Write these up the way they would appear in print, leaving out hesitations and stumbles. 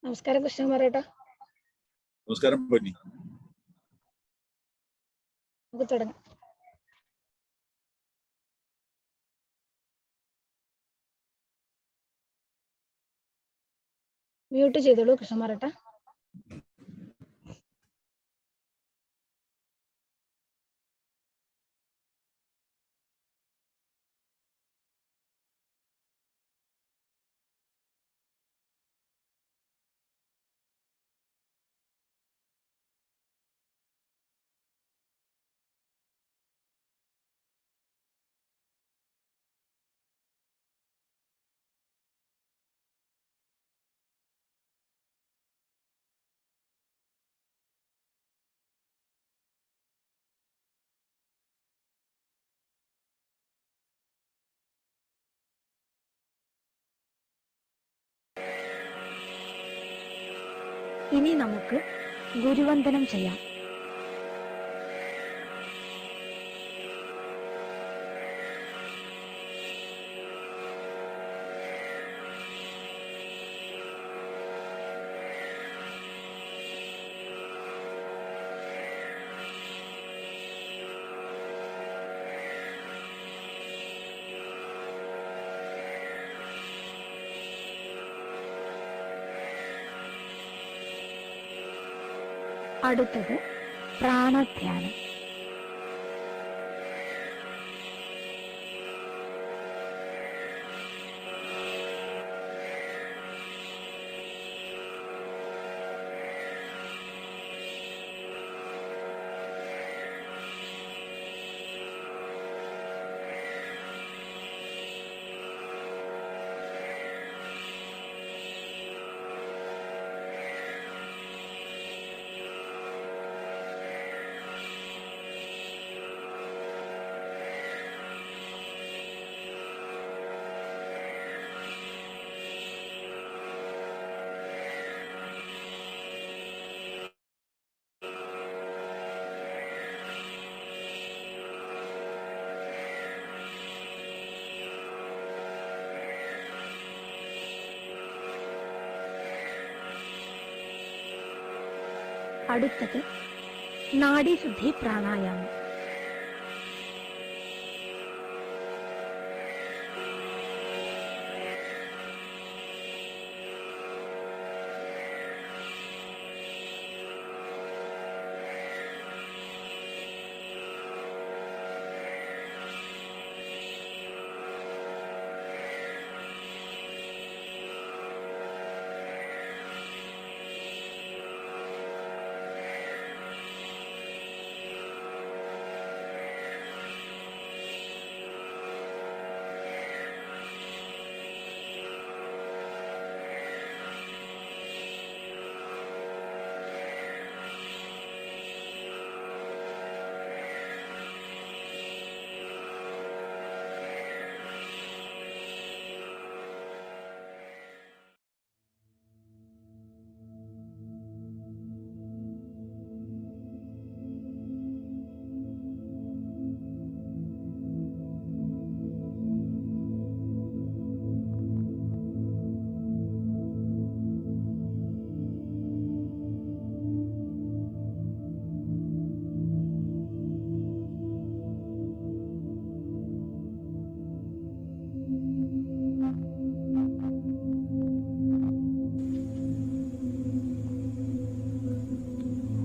നമസ്കാരം കൃഷ്ണകുമാരേട്ടാ. നമസ്കാരം പൊന്നി. നമുക്ക് തുടങ്ങാം. മ്യൂട്ട് ചെയ്തോളൂ കൃഷ്ണകുമാരേട്ടാ. ഇനി നമുക്ക് ഗുരുവന്ദനം ചെയ്യാം. അടുത്തത് പ്രാണധ്യാനം. അടുത്തത് നാഡീശുദ്ധി പ്രാണായാമം.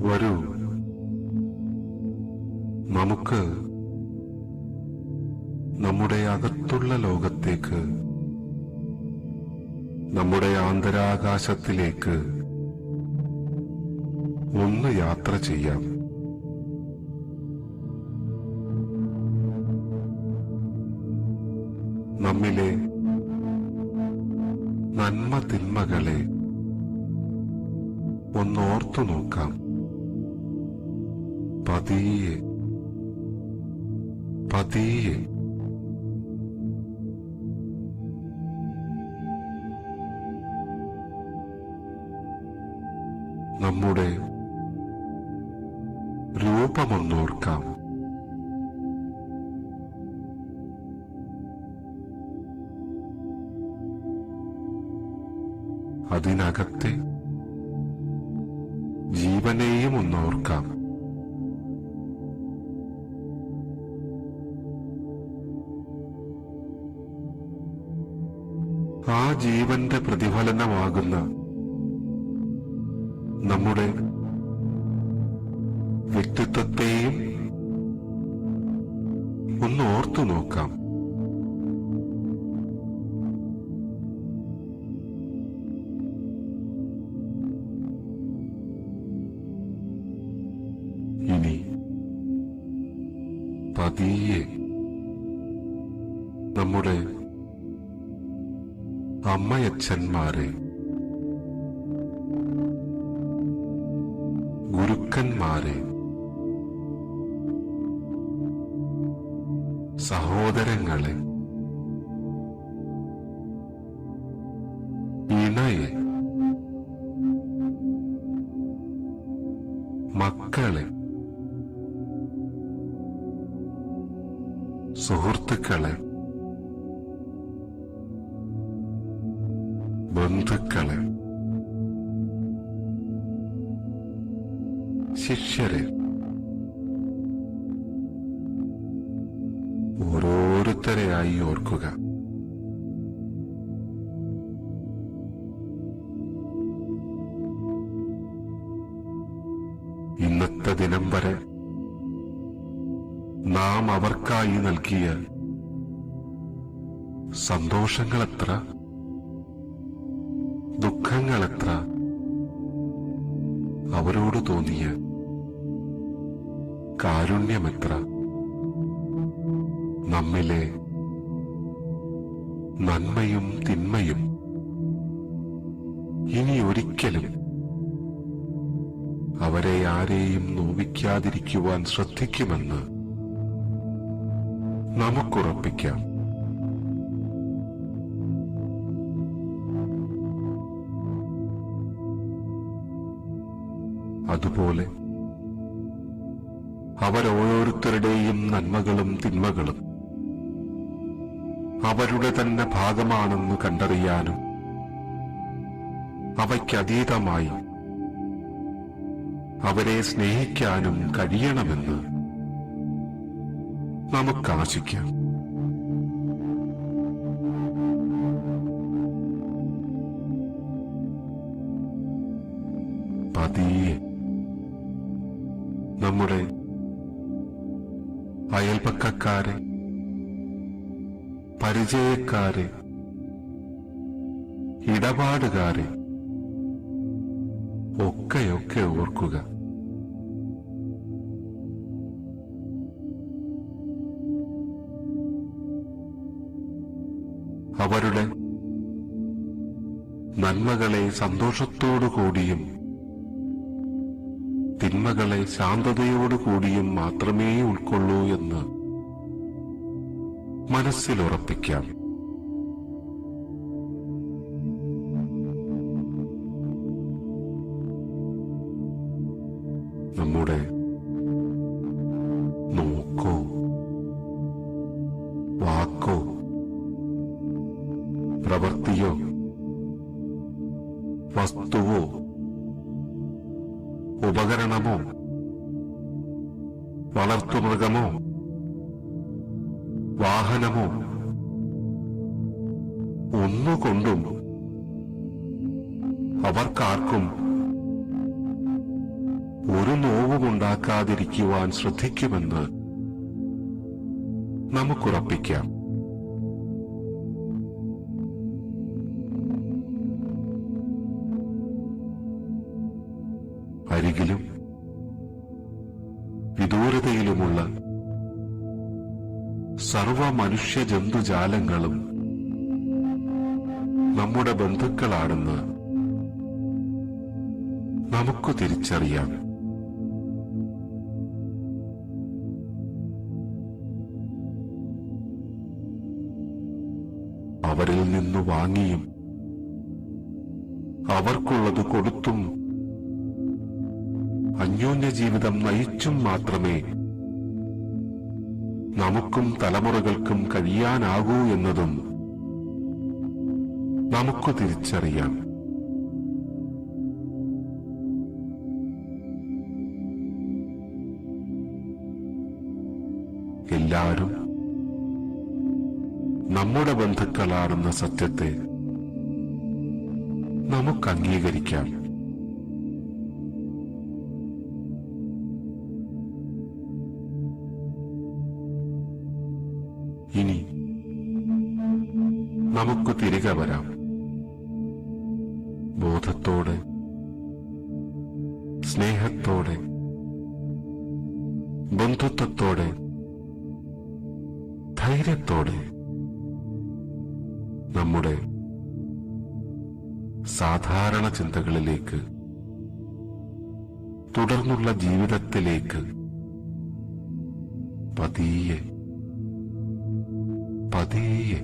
വരൂ, നമുക്ക് നമ്മുടെ അകത്തുള്ള ലോകത്തേക്ക്, നമ്മുടെ ആന്തരാകാശത്തിലേക്ക് ഒന്ന് യാത്ര ചെയ്യാം. നമ്മിലെ നന്മ തിന്മകളെ ഒന്നോർത്തു നോക്കാം. പതിയെ പതിയെ നമ്മുടെ രൂപമൊന്നോർക്കാം. അതിനകത്തെ ജീവനെയും ഒന്നോർക്കാം. ആ ജീവന്റെ പ്രതിഫലനമാകുന്ന നമ്മുടെ വ്യക്തിത്വത്തെയും ഒന്ന് ഓർത്തു നോക്കാം. ഇനി പതിയെ നമ്മുടെ അമ്മയച്ഛന്മാരെ, ഗുരുക്കന്മാരെ, സഹോദരങ്ങളെ, ഇണയെ, മക്കളെ, സുഹൃത്തുക്കളെ, ബന്ധുക്കളെ, ശിഷ്യരെ ഓരോരുത്തരെയായി ഓർക്കുക. ഇന്നത്തെ ദിനം വരെ നാം അവർക്കായി നൽകിയ സന്തോഷങ്ങളെത്ര, ദുഃഖങ്ങളെത്ര, അവരോട് തോന്നിയ കാരുണ്യമെത്ര, നമ്മിലെ നന്മയും തിന്മയും ഇനി ഒരിക്കലും അവരെ ആരെയും നോവിക്കാതിരിക്കുവാൻ ശ്രദ്ധിക്കുമെന്ന് നമുക്കുറപ്പിക്കാം. അതുപോലെ അവരോരോരുത്തരുടെയും നന്മകളും തിന്മകളും അവരുടെ തന്നെ ഭാഗമാണെന്ന് കണ്ടറിയാനും അവയ്ക്കതീതമായി അവരെ സ്നേഹിക്കാനും കഴിയണമെന്ന് നമുക്കാശിക്കാം. പതിയെ നമ്മുടെ അയൽപക്കക്കാരെ, പരിചയക്കാരെ, ഇടപാടുകാരെ ഒക്കെയൊക്കെ ഓർക്കുക. അവരുടെ നന്മകളെ സന്തോഷത്തോടുകൂടിയും തിന്മകളെ ശാന്തതയോടുകൂടിയും മാത്രമേ ഉൾക്കൊള്ളൂ എന്ന് മനസ്സിലുറപ്പിക്കാം. നമ്മുടെ നോക്കോ വാക്കോ പ്രവൃത്തിയോ വസ്തുവോ ഉപകരണമോ വളർത്തുമൃഗമോ വാഹനമോ ഒന്നുകൊണ്ടും അവർക്കാർക്കും ഒരു നോവുമുണ്ടാക്കാതിരിക്കുവാൻ ശ്രദ്ധിക്കുമെന്ന് നമുക്കുറപ്പിക്കാം. അരികിലും വിദൂരതയിലുമുള്ള സർവ മനുഷ്യ ജന്തുജാലങ്ങളും നമ്മുടെ ബന്ധുക്കളാണെന്ന് നമുക്ക് തിരിച്ചറിയാം. അവരിൽ നിന്ന് വാങ്ങിയും അവർക്കുള്ളത് കൊടുത്തും അന്യോന്യ ജീവിതം നയിച്ചും മാത്രമേ നമുക്കും തലമുറകൾക്കും കഴിയാനാകൂ എന്നതും നമുക്ക് തിരിച്ചറിയാം. എല്ലാവരും നമ്മുടെ ബന്ധുക്കളാണെന്ന സത്യത്തെ നമുക്ക് അംഗീകരിക്കാം. ഇനി നമുക്ക് തിരികെ വരാം. ബോധത്തോടെ, സ്നേഹത്തോടെ, ബന്ധുത്വത്തോടെ, ധൈര്യത്തോടെ നമ്മുടെ സാധാരണ ചിന്തകളിലേക്ക്, തുടർന്നുള്ള ജീവിതത്തിലേക്ക് പതിയെ പതിയെ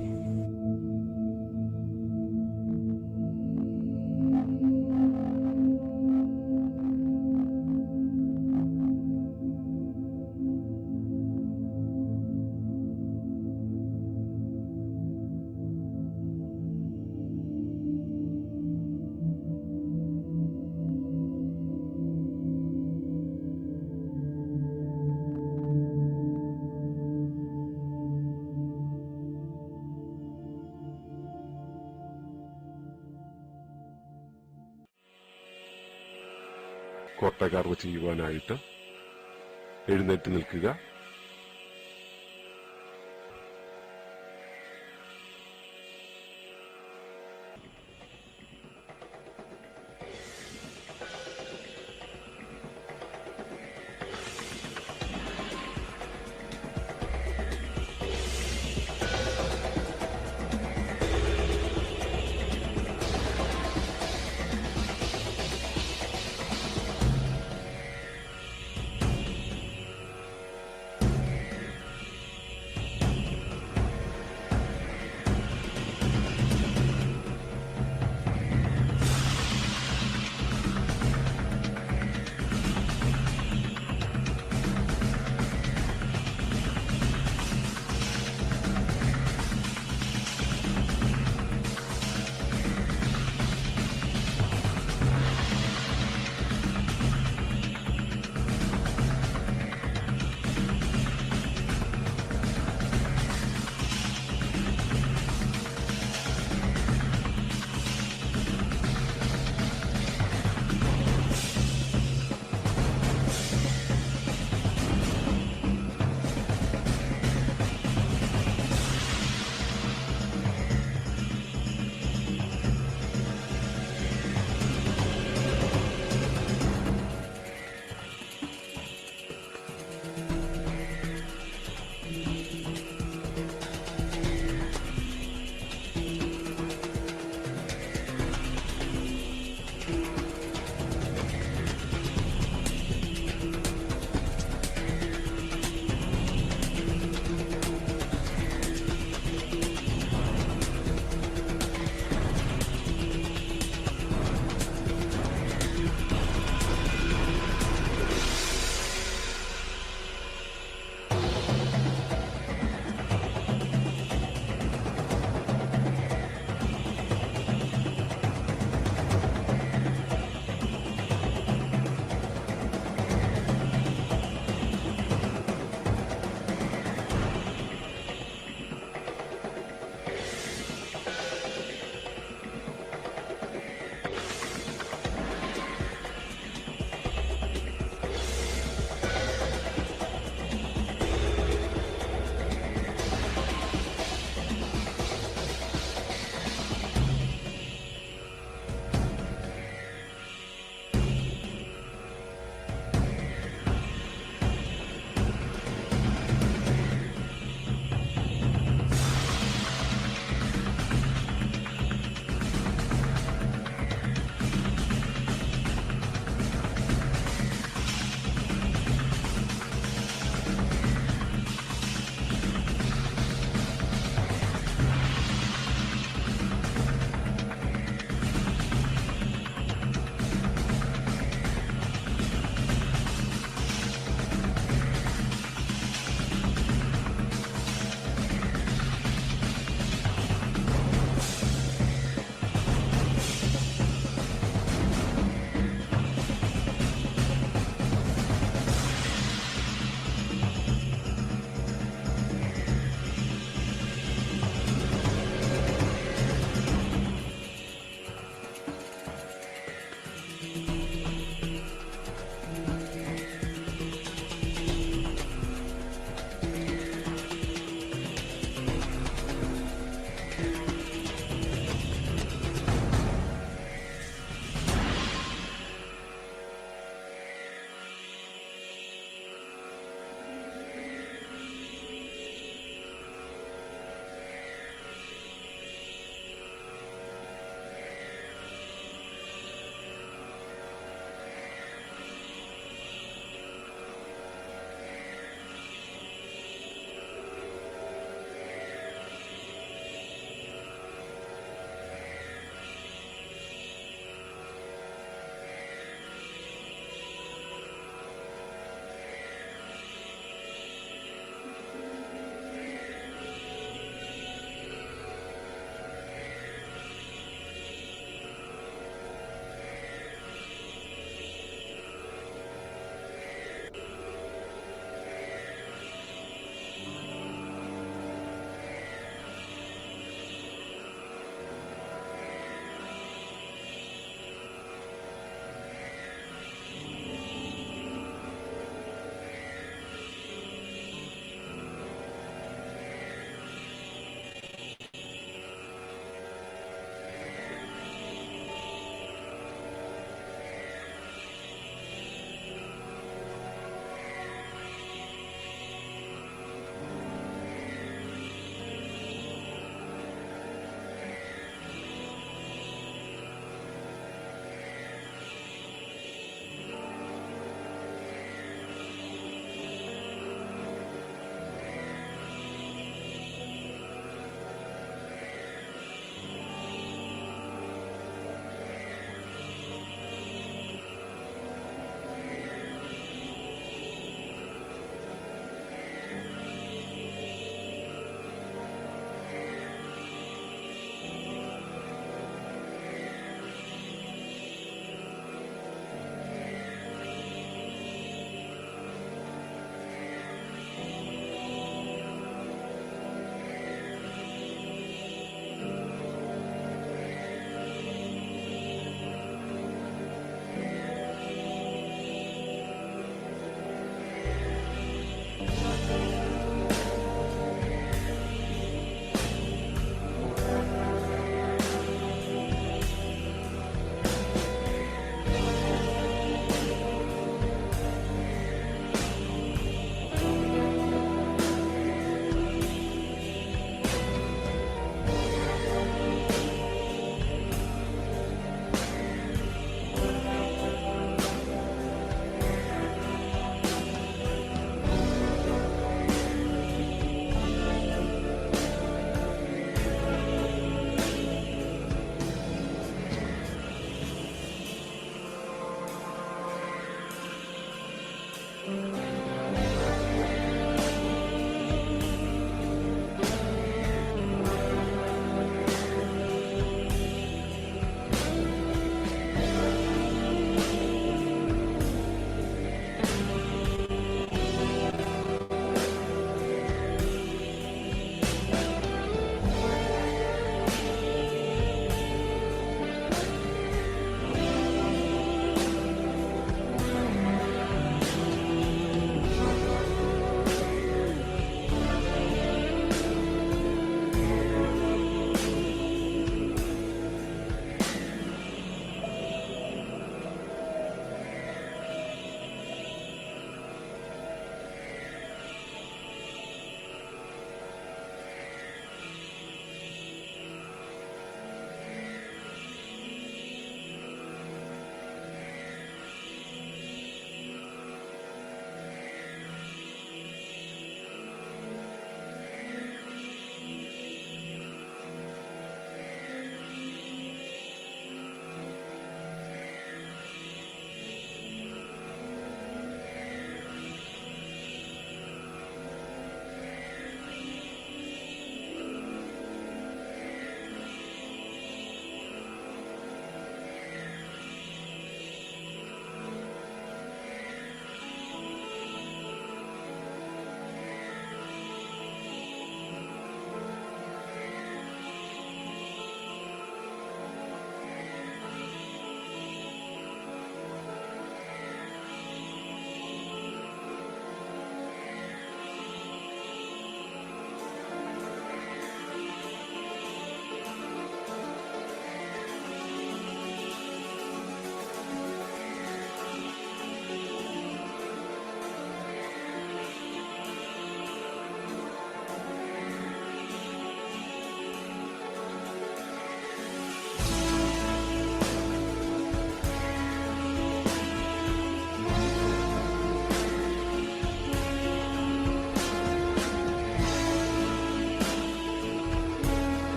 കൊട്ടകാർവ് ചെയ്യുവാനായിട്ട് എഴുന്നേറ്റ് നിൽക്കുക.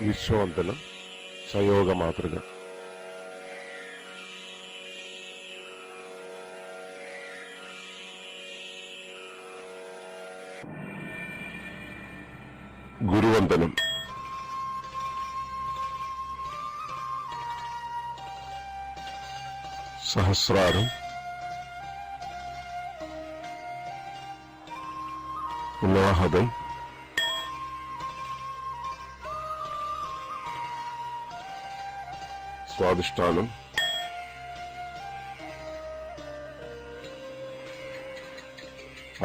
വിശ്വവന്തനം, സയോഗ മാതൃക. ഗുരുവന്ദനം. സഹസ്രാരം, ഉല്ലാഹദം, സ്വാദിഷ്ഠാനം,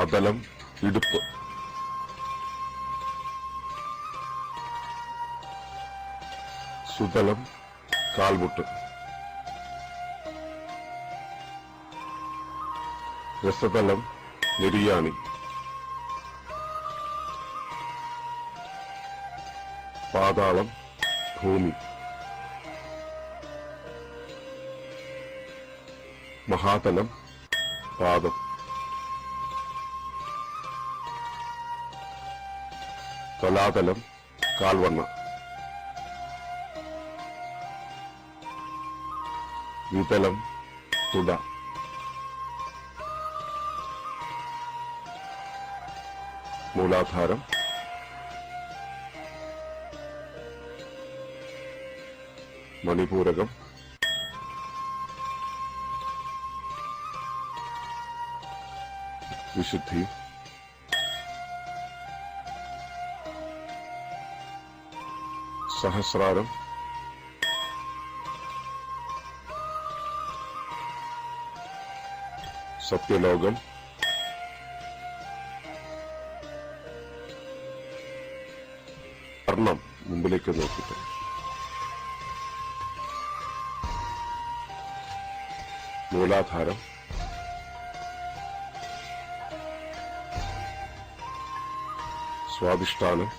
അതലം, ഇടുപ്പ്, സുതലം, കാൽമുട്ട്, രസതലം, നെരിയാണി, പാതാളം, ഭൂമി, മഹാതലം, പാദം, തലാതലം, കാൽവണ്ണ, വിതലം, തുട, മൂലാധാരം, മണിപൂരകം, വിശുദ്ധി, സഹസ്രാരം, സത്യലോകം, കർണം മുമ്പിലേക്ക് നോക്കിയിട്ട് മൂലാധാരം, സ്വാദിഷ്ഠാനം,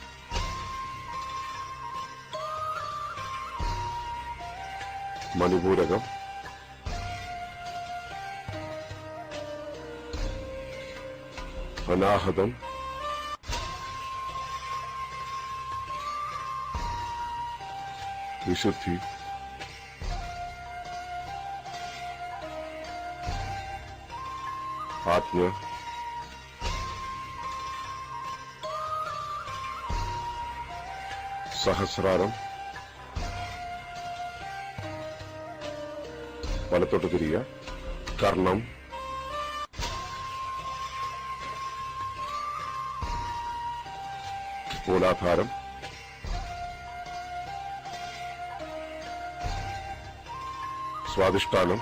മണിപൂരകം, അനാഹതം, വിശുദ്ധി, ആജ്ഞ, സഹസ്രാരം, വലത്തോട്ട് തിരിയുക, കർണം, മൂലാധാരം, സ്വാദിഷ്ഠാനം,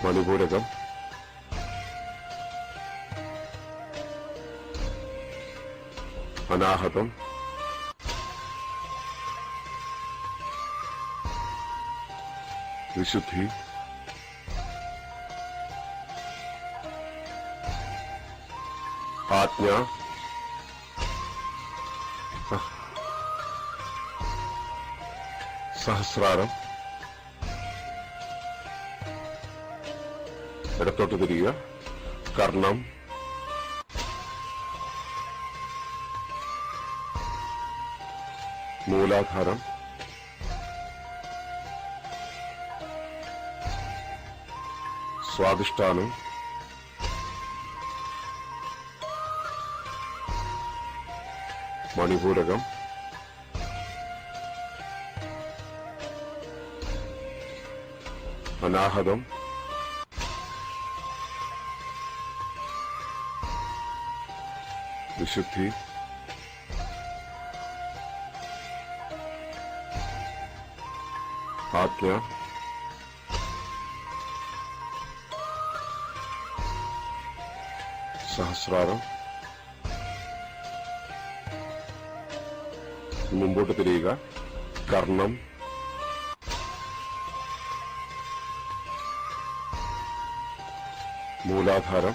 മണിപൂരകം, അനാഹതം, വിശുദ്ധി, ആജ്ഞ, സഹസ്രാരം, ഇടത്തോട്ട് തിരിയുക, കർണം, മൂലാധാരം, സ്വാദിഷ്ഠാനം, മണിപൂരകം, അനാഹതം, വിശുദ്ധി, ആജ്ഞ, സഹസ്രാരം, മുമ്പോട്ട് തിരിയുക, കർണം, മൂലാധാരം,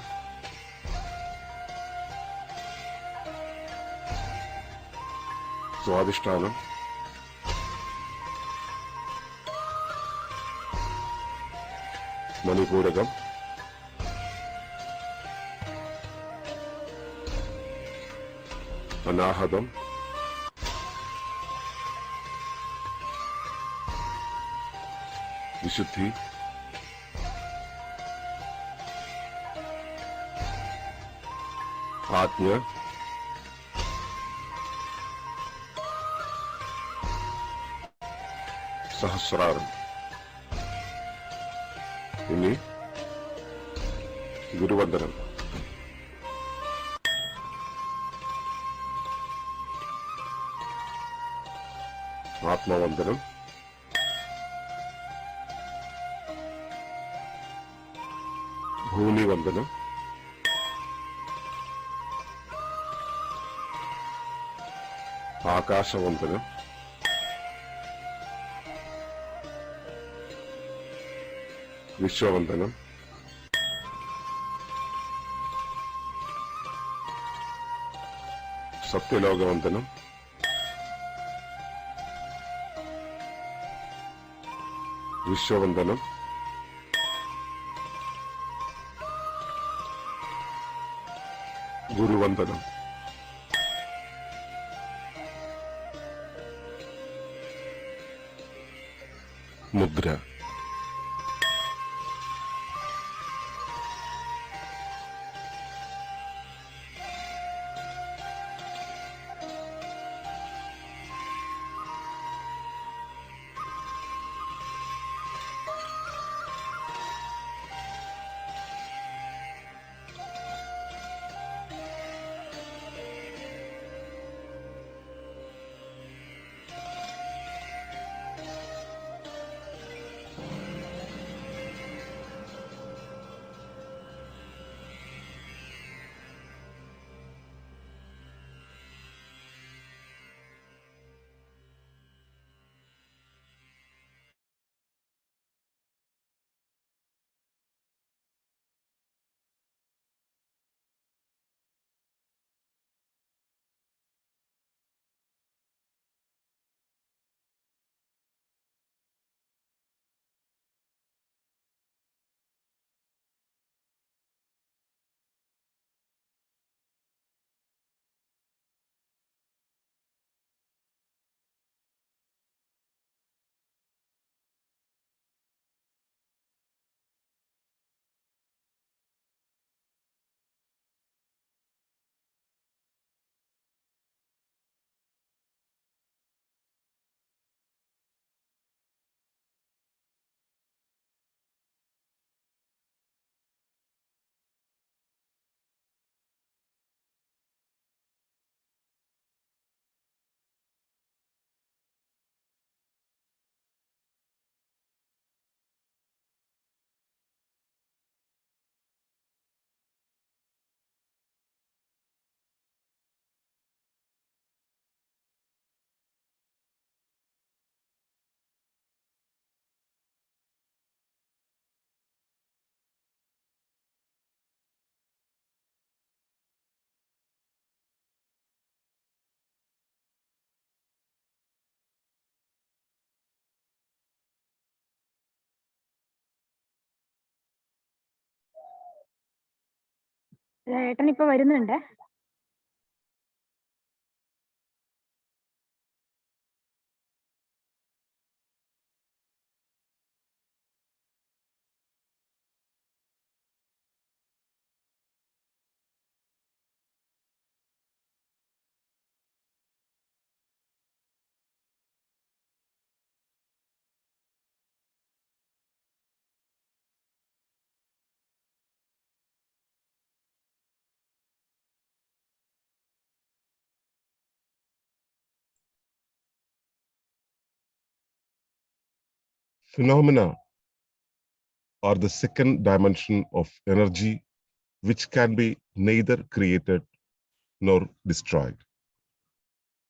സ്വാദിഷ്ഠാനം, മണിപൂരകം, അനാഹതം, വിശുദ്ധി, ആജ്ഞ, സഹസ്രാരം. ഇനി ഗുരുവന്ദനം. ആത്മവന്ദനം, ഭൂമിവന്ദനം, ആകാശവന്ദനം, വിശ്വവന്ദനം, സത്യലോകവന്ദനം, വിശ്വവന്ദനം, ഗുരുവന്ദനം. മുദ്ര. ഏട്ടൻ ഇപ്പൊ വരുന്നുണ്ട്. Phenomena are the second dimension of energy which can be neither created nor destroyed.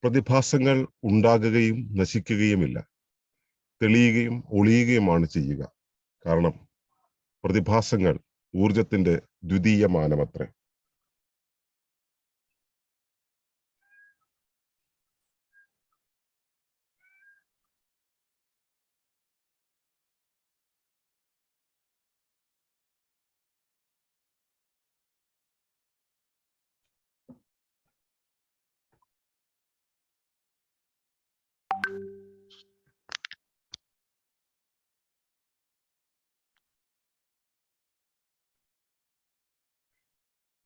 പ്രതിഭാസങ്ങൾ ഉണ്ടാകുകയും നശിക്കുകയുമില്ല, തെളിയുകയും ഒളിയുകയുമാണ് ചെയ്യുക. കാരണം പ്രതിഭാസങ്ങൾ ഊർജത്തിന്റെ ദ്വിതീയ മാനമത്രേ.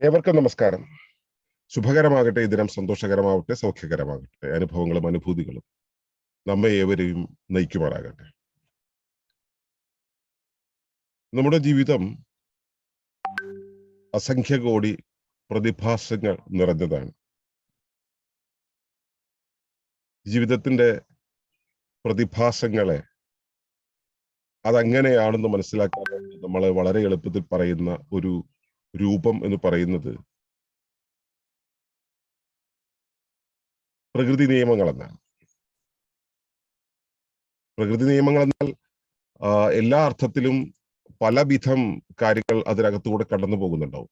ഏവർക്കും നമസ്കാരം. ശുഭകരമാകട്ടെ, ഈ ദിനം സന്തോഷകരമാവട്ടെ, സൗഖ്യകരമാകട്ടെ. അനുഭവങ്ങളും അനുഭൂതികളും നമ്മെ ഏവരെയും നയിക്കുമാറാകട്ടെ. നമ്മുടെ ജീവിതം അസംഖ്യ കോടി പ്രതിഭാസങ്ങൾ നിറഞ്ഞതാണ്. ജീവിതത്തിന്റെ പ്രതിഭാസങ്ങളെ അതെങ്ങനെയാണെന്ന് മനസ്സിലാക്കാൻ നമ്മളെ വളരെ എളുപ്പത്തിൽ പറയുന്ന ഒരു രൂപം എന്ന് പറയുന്നത് പ്രകൃതി നിയമങ്ങൾ എന്നാണ്. പ്രകൃതി നിയമങ്ങൾ എന്നാൽ എല്ലാ അർത്ഥത്തിലും പലവിധം കാര്യങ്ങൾ അതിനകത്തുകൂടെ കടന്നു പോകുന്നുണ്ടാവും.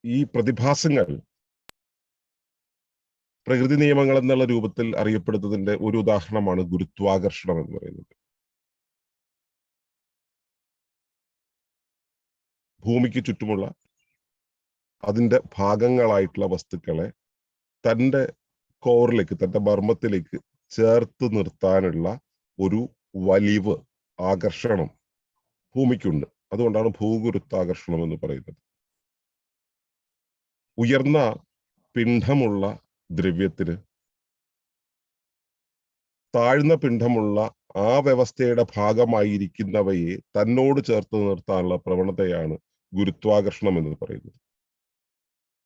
ഈ പ്രതിഭാസങ്ങൾ പ്രകൃതി നിയമങ്ങൾ എന്നുള്ള രൂപത്തിൽ അറിയപ്പെടുന്നതിന്റെ ഒരു ഉദാഹരണമാണ് ഗുരുത്വാകർഷണം എന്ന് പറയുന്നത്. ഭൂമിക്ക് ചുറ്റുമുള്ള അതിന്റെ ഭാഗങ്ങളായിട്ടുള്ള വസ്തുക്കളെ തന്റെ കോറിലേക്ക്, തന്റെ മർമ്മത്തിലേക്ക് ചേർത്ത് നിർത്താനുള്ള ഒരു വലിവ്, ആകർഷണം ഭൂമിക്കുണ്ട്. അതുകൊണ്ടാണ് ഭൂഗുരുത്വാകർഷണം എന്ന് പറയുന്നത്. ഉയർന്ന പിണ്ഡമുള്ള ദ്രവ്യത്തിന് താഴ്ന്ന പിണ്ഡമുള്ള ആ വ്യവസ്ഥയുടെ ഭാഗമായിരിക്കുന്നവയെ തന്നോട് ചേർത്ത് നിർത്താനുള്ള പ്രവണതയാണ് ഗുരുത്വാകർഷണം എന്ന് പറയുന്നത്.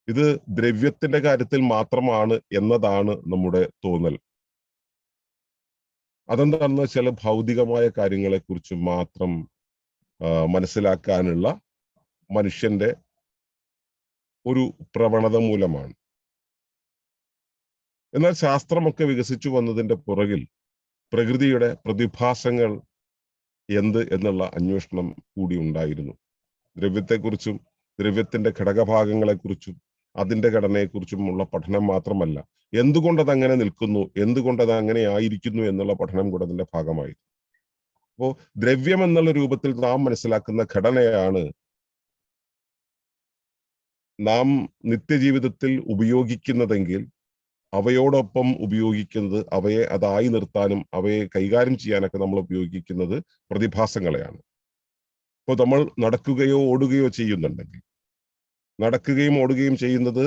ഇത് ദ്രവ്യത്തിന്റെ കാര്യത്തിൽ മാത്രമാണ് എന്നതാണ് നമ്മുടെ തോന്നൽ. അതെന്താണെന്ന് വെച്ചാൽ ഭൗതികമായ കാര്യങ്ങളെ കുറിച്ച് മാത്രം മനസ്സിലാക്കാനുള്ള മനുഷ്യന്റെ ഒരു പ്രവണത മൂലമാണ്. എന്നാൽ ശാസ്ത്രമൊക്കെ വികസിച്ചു വന്നതിന്റെ പുറകിൽ പ്രകൃതിയുടെ പ്രതിഭാസങ്ങൾ എന്ത് എന്നുള്ള അന്വേഷണം കൂടി ഉണ്ടായിരുന്നു. ദ്രവ്യത്തെക്കുറിച്ചും ദ്രവ്യത്തിന്റെ ഘടകഭാഗങ്ങളെക്കുറിച്ചും അതിന്റെ ഘടനയെക്കുറിച്ചുമുള്ള പഠനം മാത്രമല്ല, എന്തുകൊണ്ടത് അങ്ങനെ നിൽക്കുന്നു, എന്തുകൊണ്ടത് അങ്ങനെ ആയിരിക്കുന്നു എന്നുള്ള പഠനം കൂടെ അതിന്റെ ഭാഗമായി. അപ്പോ ദ്രവ്യം എന്നുള്ള രൂപത്തിൽ നാം മനസ്സിലാക്കുന്ന ഘടനയാണ് നാം നിത്യജീവിതത്തിൽ ഉപയോഗിക്കുന്നതെങ്കിൽ അവയോടൊപ്പം ഉപയോഗിക്കുന്നത്, അവയെ അതായി നിർത്താനും അവയെ കൈകാര്യം ചെയ്യാനൊക്കെ നമ്മൾ ഉപയോഗിക്കുന്നത് പ്രതിഭാസങ്ങളെയാണ്. ഇപ്പോൾ നമ്മൾ നടക്കുകയോ ഓടുകയോ ചെയ്യുന്നുണ്ടെങ്കിൽ, നടക്കുകയും ഓടുകയും ചെയ്യുന്നത്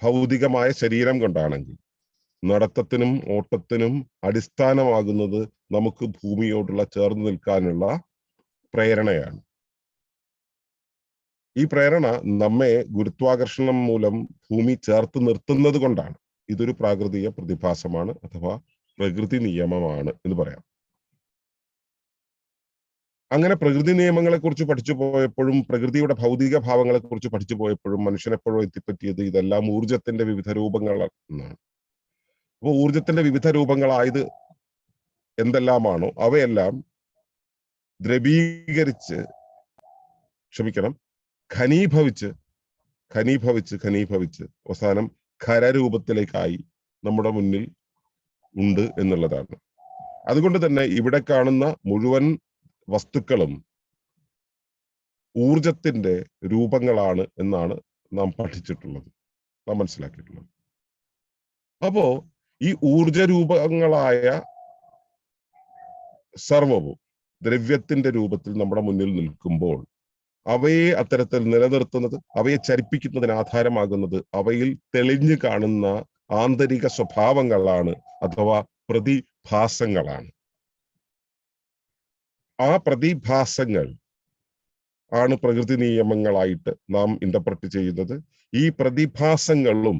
ഭൗതികമായ ശരീരം കൊണ്ടാണെങ്കിൽ, നടത്തത്തിനും ഓട്ടത്തിനും അടിസ്ഥാനമാകുന്നത് നമുക്ക് ഭൂമിയോടുള്ള ചേർന്ന് നിൽക്കാനുള്ള പ്രേരണയാണ്. ഈ പ്രേരണ നമ്മെ ഗുരുത്വാകർഷണം മൂലം ഭൂമി ചേർത്ത് നിർത്തുന്നത് കൊണ്ടാണ്. ഇതൊരു പ്രാകൃതിക പ്രതിഭാസമാണ്, അഥവാ പ്രകൃതി നിയമമാണ് എന്ന് പറയാം. അങ്ങനെ പ്രകൃതി നിയമങ്ങളെ കുറിച്ച് പഠിച്ചു പോയപ്പോഴും പ്രകൃതിയുടെ ഭൗതിക ഭാവങ്ങളെ കുറിച്ച് പഠിച്ചു പോയപ്പോഴും മനുഷ്യനെപ്പോഴും എത്തിപ്പറ്റിയത് ഇതെല്ലാം ഊർജത്തിന്റെ വിവിധ രൂപങ്ങൾ എന്നാണ്. അപ്പോൾ ഊർജത്തിന്റെ വിവിധ രൂപങ്ങളായത് എന്തെല്ലാമാണോ അവയെല്ലാം ഘനീഭവിച്ച് അവസാനം ഖരരൂപത്തിലേക്കായി നമ്മുടെ മുന്നിൽ ഉണ്ട് എന്നുള്ളതാണ്. അതുകൊണ്ട് തന്നെ ഇവിടെ കാണുന്ന മുഴുവൻ വസ്തുക്കളും ഊർജത്തിന്റെ രൂപങ്ങളാണ് എന്നാണ് നാം പഠിച്ചിട്ടുള്ളത്, നാം മനസ്സിലാക്കിയിട്ടുള്ളത്. അപ്പോ ഈ ഊർജ രൂപങ്ങളായ സർവവും ദ്രവ്യത്തിന്റെ രൂപത്തിൽ നമ്മുടെ മുന്നിൽ നിൽക്കുമ്പോൾ അവയെ അത്തരത്തിൽ നിലനിർത്തുന്നത്, അവയെ ചലിപ്പിക്കുന്നതിന് ആധാരമാകുന്നത് അവയിൽ തെളിഞ്ഞു കാണുന്ന ആന്തരിക സ്വഭാവങ്ങളാണ്, അഥവാ പ്രതിഭാസങ്ങളാണ്. ആ പ്രതിഭാസങ്ങൾ ആണ് പ്രകൃതി നിയമങ്ങളായിട്ട് നാം ഇന്റർപ്രറ്റ് ചെയ്യുന്നത്. ഈ പ്രതിഭാസങ്ങളും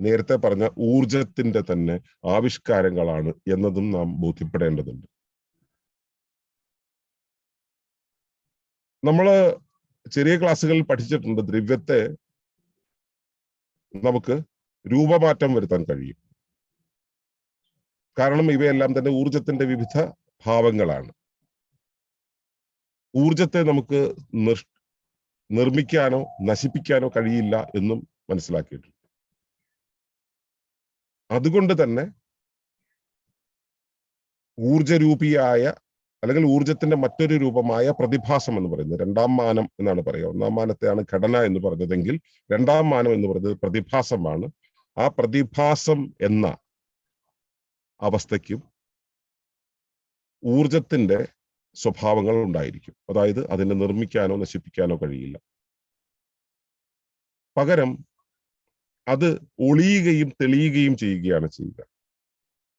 നേരത്തെ പറഞ്ഞ ഊർജത്തിന്റെ തന്നെ ആവിഷ്കാരങ്ങളാണ് എന്നതും നാം ബോധ്യപ്പെടേണ്ടതുണ്ട്. നമ്മള് ചെറിയ ക്ലാസ്സുകളിൽ പഠിച്ചിട്ടുണ്ട്, ദ്രവ്യത്തെ നമുക്ക് രൂപമാറ്റം വരുത്താൻ കഴിയും. കാരണം ഇവയെല്ലാം തന്നെ ഊർജത്തിന്റെ വിവിധ ഭാവങ്ങളാണ്. ഊർജത്തെ നമുക്ക് നിർമ്മിക്കാനോ നശിപ്പിക്കാനോ കഴിയില്ല എന്നും മനസ്സിലാക്കിയിട്ടുണ്ട്. അതുകൊണ്ട് തന്നെ ഊർജരൂപിയായ അല്ലെങ്കിൽ ഊർജത്തിന്റെ മറ്റൊരു രൂപമായ പ്രതിഭാസം എന്ന് പറയുന്നത് രണ്ടാം മാനം എന്നാണ് പറയുക. ഒന്നാം മാനത്തെയാണ് ഘടന എന്ന് പറഞ്ഞതെങ്കിൽ രണ്ടാം മാനം എന്ന് പറയുന്നത് പ്രതിഭാസമാണ്. ആ പ്രതിഭാസം എന്ന അവസ്ഥയ്ക്കും ഊർജത്തിന്റെ സ്വഭാവങ്ങൾ ഉണ്ടായിരിക്കും. അതായത് അതിനെ നിർമ്മിക്കാനോ നശിപ്പിക്കാനോ കഴിയില്ല. പകരം അത് ഒളിയുകയും തെളിയുകയും ചെയ്യുകയാണ് ചെയ്യുക.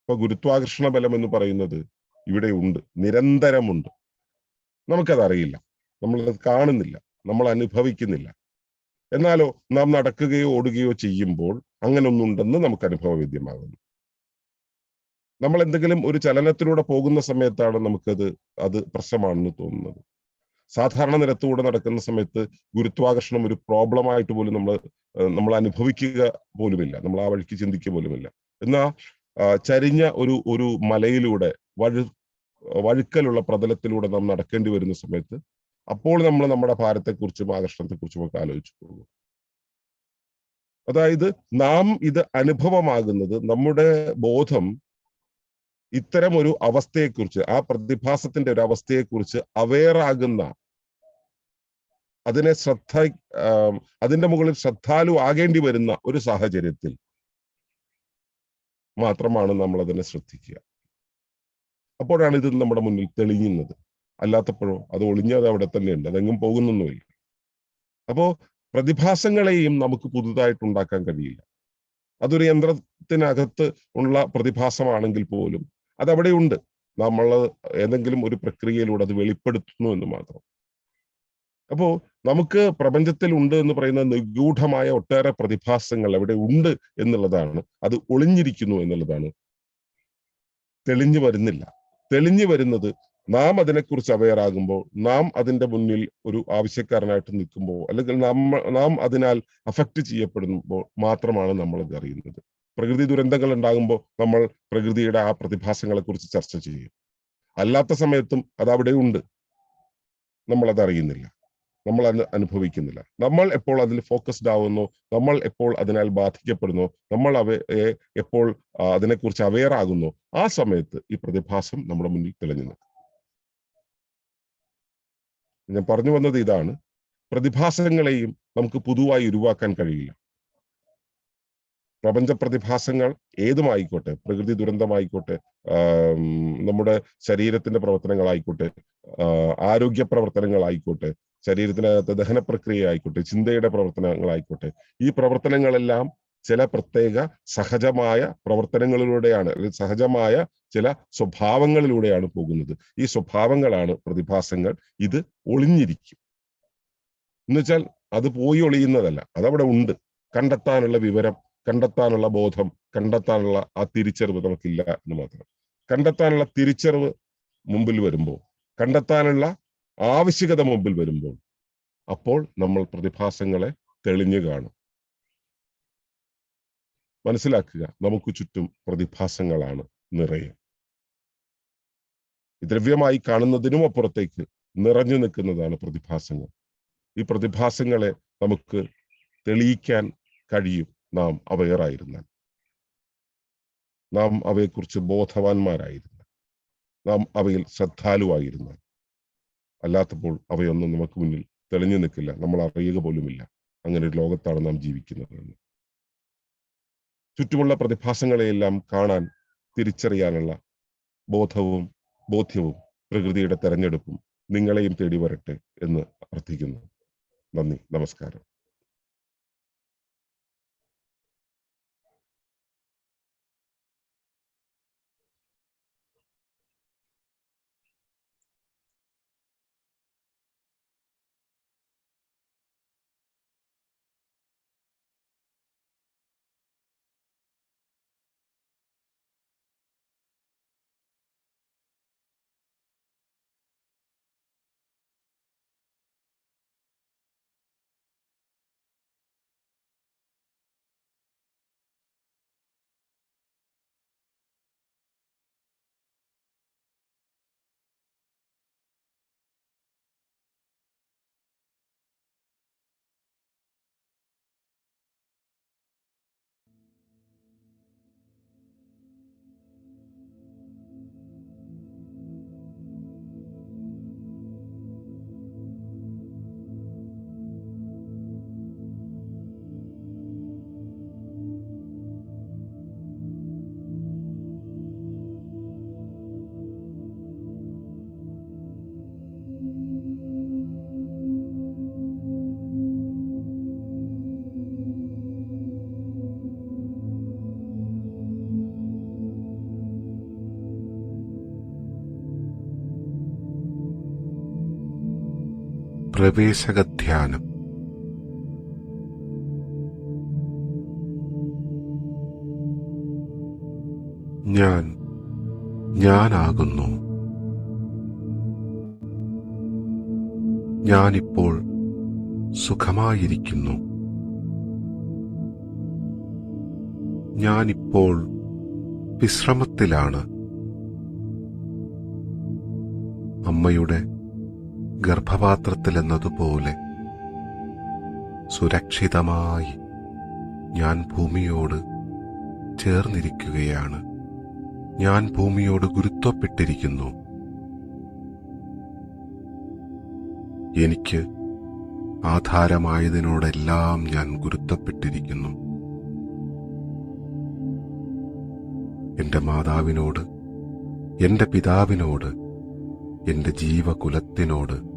ഇപ്പൊ ഗുരുത്വാകർഷണ ബലം എന്ന് പറയുന്നത് ഇവിടെ ഉണ്ട്, നിരന്തരമുണ്ട്. നമുക്കതറിയില്ല, നമ്മളത് കാണുന്നില്ല, നമ്മൾ അനുഭവിക്കുന്നില്ല. എന്നാലോ നാം നടക്കുകയോ ഓടുകയോ ചെയ്യുമ്പോൾ അങ്ങനെ ഒന്നുണ്ടെന്ന് നമുക്ക് അനുഭവവേദ്യമാകുന്നു. നമ്മൾ എന്തെങ്കിലും ഒരു ചലനത്തിലൂടെ പോകുന്ന സമയത്താണ് അത് പ്രശ്നമാണെന്ന് തോന്നുന്നത്. സാധാരണ നിരത്തുകൂടെ നടക്കുന്ന സമയത്ത് ഗുരുത്വാകർഷണം ഒരു പ്രോബ്ലമായിട്ട് പോലും നമ്മൾ അനുഭവിക്കുക പോലുമില്ല, നമ്മൾ ആ വഴിക്ക് ചിന്തിക്കുക പോലുമില്ല. എന്നാൽ ചരിഞ്ഞ ഒരു മലയിലൂടെ വഴുക്കലുള്ള പ്രതലത്തിലൂടെ നാം നടക്കേണ്ടി വരുന്ന സമയത്ത് അപ്പോൾ നമ്മൾ നമ്മുടെ ഭാരത്തെക്കുറിച്ചും ആകർഷണത്തെക്കുറിച്ചും ഒക്കെ ആലോചിച്ചു പോകും. അതായത് നാം ഇത് അനുഭവമാകുന്നത്, നമ്മുടെ ബോധം ഇത്തരം ഒരു അവസ്ഥയെക്കുറിച്ച്, ആ പ്രതിഭാസത്തിന്റെ ഒരു അവസ്ഥയെക്കുറിച്ച് അവെയറാകുന്ന, അതിന്റെ മുകളിൽ ശ്രദ്ധാലു ആകേണ്ടി വരുന്ന ഒരു സാഹചര്യത്തിൽ മാത്രമാണ് നമ്മൾ അതിനെ ശ്രദ്ധിക്കുക. അപ്പോഴാണ് ഇത് നമ്മുടെ മുന്നിൽ തെളിയുന്നത്. അല്ലാത്തപ്പോഴോ അത് ഒളിഞ്ഞത് അവിടെ തന്നെയുണ്ട്, അതെങ്ങും പോകുന്നൊന്നുമില്ല. അപ്പോ പ്രതിഭാസങ്ങളെയും നമുക്ക് പുതുതായിട്ട് ഉണ്ടാക്കാൻ കഴിയില്ല. അതൊരു യന്ത്രത്തിനകത്ത് ഉള്ള പ്രതിഭാസമാണെങ്കിൽ പോലും അതവിടെയുണ്ട്. നമ്മൾ ഏതെങ്കിലും ഒരു പ്രക്രിയയിലൂടെ അത് വെളിപ്പെടുത്തുന്നു എന്ന് മാത്രം. അപ്പോ നമുക്ക് പ്രപഞ്ചത്തിൽ ഉണ്ട് എന്ന് പറയുന്ന നിഗൂഢമായ ഒട്ടേറെ പ്രതിഭാസങ്ങൾ അവിടെ ഉണ്ട് എന്നുള്ളതാണ്, അത് ഒളിഞ്ഞിരിക്കുന്നു എന്നുള്ളതാണ്. തെളിഞ്ഞു വരുന്നില്ല. തെളിഞ്ഞു വരുന്നത് നാം അതിനെക്കുറിച്ച് അവെയറാകുമ്പോൾ, നാം അതിന്റെ മുന്നിൽ ഒരു ആവശ്യക്കാരനായിട്ട് നിൽക്കുമ്പോൾ, അല്ലെങ്കിൽ നാം അതിനാൽ അഫക്റ്റ് ചെയ്യപ്പെടുമ്പോൾ മാത്രമാണ് നമ്മൾ ഇത് അറിയുന്നത്. പ്രകൃതി ദുരന്തങ്ങൾ ഉണ്ടാകുമ്പോൾ നമ്മൾ പ്രകൃതിയുടെ ആ പ്രതിഭാസങ്ങളെ കുറിച്ച് ചർച്ച ചെയ്യും. അല്ലാത്ത സമയത്തും അത് അവിടെ ഉണ്ട്, നമ്മൾ അത് അറിയുന്നില്ല, നമ്മൾ അത് അനുഭവിക്കുന്നില്ല. നമ്മൾ എപ്പോൾ അതിൽ ഫോക്കസ്ഡ് ആവുന്നു, നമ്മൾ എപ്പോൾ അതിനാൽ ബാധിക്കപ്പെടുന്നു, നമ്മൾ എപ്പോൾ അതിനെക്കുറിച്ച് അവെയർ ആകുന്നു, ആ സമയത്ത് ഈ പ്രതിഭാസം നമ്മുടെ മുന്നിൽ തെളിഞ്ഞു നിൽക്കും. ഞാൻ പറഞ്ഞു വന്നത് ഇതാണ്, പ്രതിഭാസങ്ങളെയും നമുക്ക് പുതുവായി ഉരുവാക്കാൻ കഴിയില്ല. പ്രപഞ്ച പ്രതിഭാസങ്ങൾ ഏതുമായിക്കോട്ടെ, പ്രകൃതി ദുരന്തമായിക്കോട്ടെ, നമ്മുടെ ശരീരത്തിന്റെ പ്രവർത്തനങ്ങളായിക്കോട്ടെ, ആരോഗ്യ പ്രവർത്തനങ്ങളായിക്കോട്ടെ, ശരീരത്തിനകത്ത് ദഹന പ്രക്രിയ ആയിക്കോട്ടെ, ചിന്തയുടെ പ്രവർത്തനങ്ങളായിക്കോട്ടെ, ഈ പ്രവർത്തനങ്ങളെല്ലാം ചില പ്രത്യേക സഹജമായ പ്രവർത്തനങ്ങളിലൂടെയാണ്, സഹജമായ ചില സ്വഭാവങ്ങളിലൂടെയാണ് പോകുന്നത്. ഈ സ്വഭാവങ്ങളാണ് പ്രതിഭാസങ്ങൾ. ഇത് ഒളിഞ്ഞിരിക്കും എന്നുവെച്ചാൽ അത് പോയി ഒളിയുന്നതല്ല, അതവിടെ ഉണ്ട്. കണ്ടെത്താനുള്ള വിവരം, കണ്ടെത്താനുള്ള ബോധം, കണ്ടെത്താനുള്ള ആ തിരിച്ചറിവ് നമുക്കില്ല എന്ന് മാത്രം. കണ്ടെത്താനുള്ള തിരിച്ചറിവ് മുമ്പിൽ വരുമ്പോൾ, കണ്ടെത്താനുള്ള ആവശ്യകത മുമ്പിൽ വരുമ്പോൾ, അപ്പോൾ നമ്മൾ പ്രതിഭാസങ്ങളെ തെളിഞ്ഞു കാണും. മനസ്സിലാക്കുക, നമുക്ക് ചുറ്റും പ്രതിഭാസങ്ങളാണ് നിറയെ. ദ്രവ്യമായി കാണുന്നതിനും അപ്പുറത്തേക്ക് നിറഞ്ഞു നിൽക്കുന്നതാണ് പ്രതിഭാസങ്ങൾ. ഈ പ്രതിഭാസങ്ങളെ നമുക്ക് തെളിയിക്കാൻ കഴിയും നാം അവെയറായിരുന്നാൽ, നാം അവയെക്കുറിച്ച് ബോധവാന്മാരായിരുന്നാൽ, നാം അവയിൽ ശ്രദ്ധാലുവായിരുന്നാൽ. അല്ലാത്തപ്പോൾ അവയൊന്നും നമുക്ക് മുന്നിൽ തെളിഞ്ഞു നിൽക്കില്ല, നമ്മൾ അറിയുക പോലുമില്ല അങ്ങനെ ഒരു ലോകത്താണ് നാം ജീവിക്കുന്നത്. ചുറ്റുമുള്ള പ്രതിഭാസങ്ങളെയെല്ലാം കാണാൻ, തിരിച്ചറിയാനുള്ള ബോധ്യവും പ്രകൃതിയുടെ തെരഞ്ഞെടുപ്പും നിങ്ങളെയും തേടി വരട്ടെ എന്ന് പ്രാർത്ഥിക്കുന്നു. നന്ദി, നമസ്കാരം. പ്രവേശകധ്യാനം. ഞാനാകുന്നു. ഞാനിപ്പോൾ സുഖമായിരിക്കുന്നു. ഞാനിപ്പോൾ വിശ്രമത്തിലാണ്. അമ്മയുടെ ഗർഭപാത്രത്തിലെന്നതുപോലെ സുരക്ഷിതമായി ഞാൻ ഭൂമിയോട് ചേർന്നിരിക്കുകയാണ്. ഞാൻ ഭൂമിയോട് ഗുരുത്വപ്പെട്ടിരിക്കുന്നു. എനിക്ക് ആധാരമായതിനോടെല്ലാം ഞാൻ ഗുരുത്വപ്പെട്ടിരിക്കുന്നു. എന്റെ മാതാവിനോട്, എന്റെ പിതാവിനോട്, എന്റെ ജീവകുലത്തിനോട്,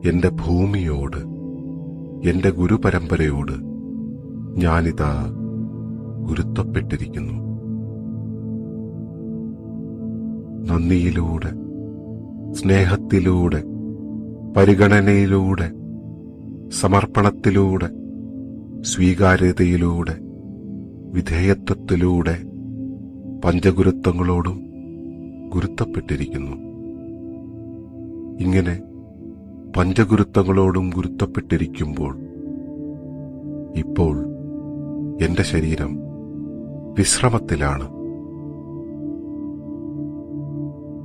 എന്റെ ഭൂമിയോട്, എന്റെ ഗുരുപരമ്പരയോട് ഞാനിതാ ഗുരുത്വപ്പെട്ടിരിക്കുന്നു. നന്ദിയിലൂടെ, സ്നേഹത്തിലൂടെ, പരിഗണനയിലൂടെ, സമർപ്പണത്തിലൂടെ, സ്വീകാര്യതയിലൂടെ, വിധേയത്വത്തിലൂടെ പഞ്ചഗുരുത്വങ്ങളോടും ഗുരുത്വപ്പെട്ടിരിക്കുന്നു. ഇങ്ങനെ പഞ്ചഗുരുത്വങ്ങളോടും ഗുരുത്വപ്പെട്ടിരിക്കുമ്പോൾ ഇപ്പോൾ എന്റെ ശരീരം വിശ്രമത്തിലാണ്.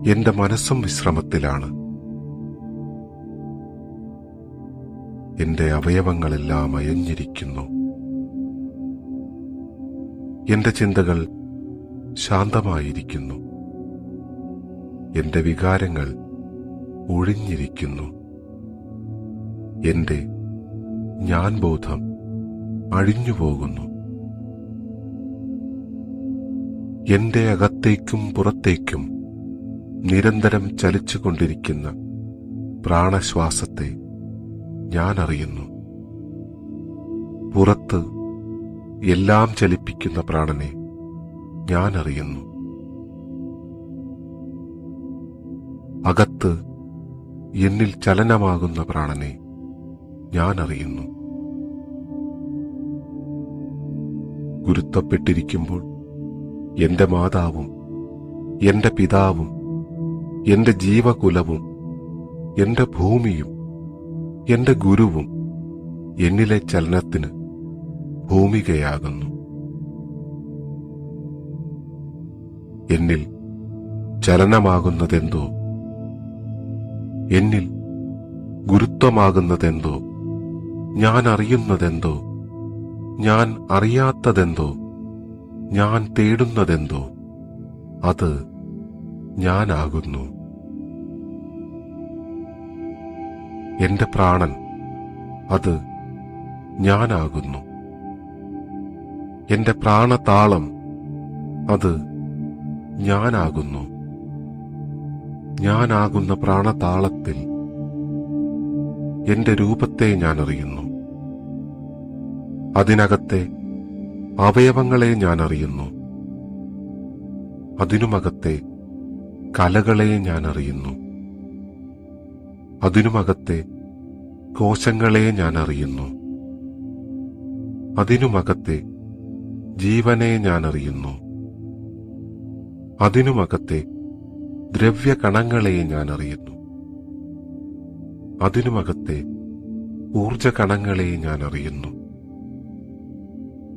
എന്റെ മനസ്സും വിശ്രമത്തിലാണ്. എന്റെ അവയവങ്ങളെല്ലാം അയഞ്ഞിരിക്കുന്നു. എന്റെ ചിന്തകൾ ശാന്തമായിരിക്കുന്നു. എന്റെ വികാരങ്ങൾ ഒഴിഞ്ഞിരിക്കുന്നു. എന്റെ ഞാൻ ബോധം അഴിഞ്ഞുപോകുന്നു. എന്റെ അകത്തേക്കും പുറത്തേക്കും നിരന്തരം ചലിച്ചുകൊണ്ടിരിക്കുന്ന പ്രാണശ്വാസത്തെ ഞാൻ അറിയുന്നു. പുറത്ത് എല്ലാം ചലിപ്പിക്കുന്ന പ്രാണനെ ഞാൻ അറിയുന്നു. അകത്ത് എന്നിൽ ചലനമാകുന്ന പ്രാണനെ ഞാൻ അറിയുന്നു. ഗുരുത്വപ്പെട്ടിരിക്കുമ്പോൾ എന്റെ മാതാവും, എന്റെ പിതാവും, എന്റെ ജീവകുലവും, എന്റെ ഭൂമിയും, എന്റെ ഗുരുവും എന്നിലെ ചലനത്തിന് ഭൂമികയാകുന്നു. എന്നിൽ ചലനമാകുന്നതെന്തോ, എന്നിൽ ഗുരുത്വമാകുന്നതെന്തോ, ഞാൻ അറിയുന്നതെന്തോ, ഞാൻ അറിയാത്തതെന്തോ, ഞാൻ തേടുന്നതെന്തോ, അത് ഞാനാകുന്നു. എന്റെ പ്രാണൻ, അത് ഞാനാകുന്നു. എന്റെ പ്രാണതാളം, അത് ഞാനാകുന്നു. ഞാനാകുന്ന പ്രാണതാളത്തിൽ എന്റെ രൂപത്തെ ഞാൻ അറിയുന്നു. അതിനകത്തെ അവയവങ്ങളെ ഞാൻ അറിയുന്നു. അതിനുമകത്തെ കലകളെ ഞാൻ അറിയുന്നു. അതിനുമകത്തെ കോശങ്ങളെ ഞാൻ അറിയുന്നു. അതിനുമകത്തെ ജീവനെ ഞാൻ അറിയുന്നു. അതിനുമകത്തെ ദ്രവ്യകണങ്ങളെ ഞാൻ അറിയുന്നു. അതിനുമകത്തെ ഊർജകണങ്ങളെ ഞാൻ അറിയുന്നു.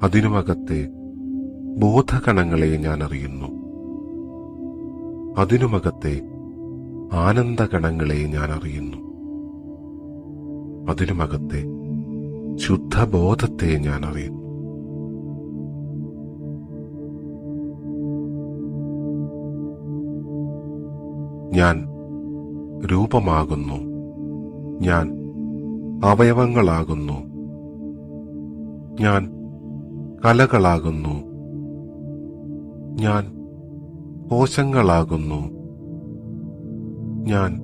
അതിനുമകത്തെ ബോധകണങ്ങളെ ഞാൻ അറിയുന്നു. അതിനുമകത്തെ ആനന്ദകണങ്ങളെ ഞാൻ അറിയുന്നു. അതിനുമകത്തെ ശുദ്ധബോധത്തെ ഞാൻ അറിയുന്നു. ഞാൻ രൂപമാകുന്നു. ഞാൻ അവയവങ്ങളാകുന്നു. ഞാൻ കലകളാകുന്നു. ഞാൻ കോശങ്ങളാകുന്നു. ഞാൻ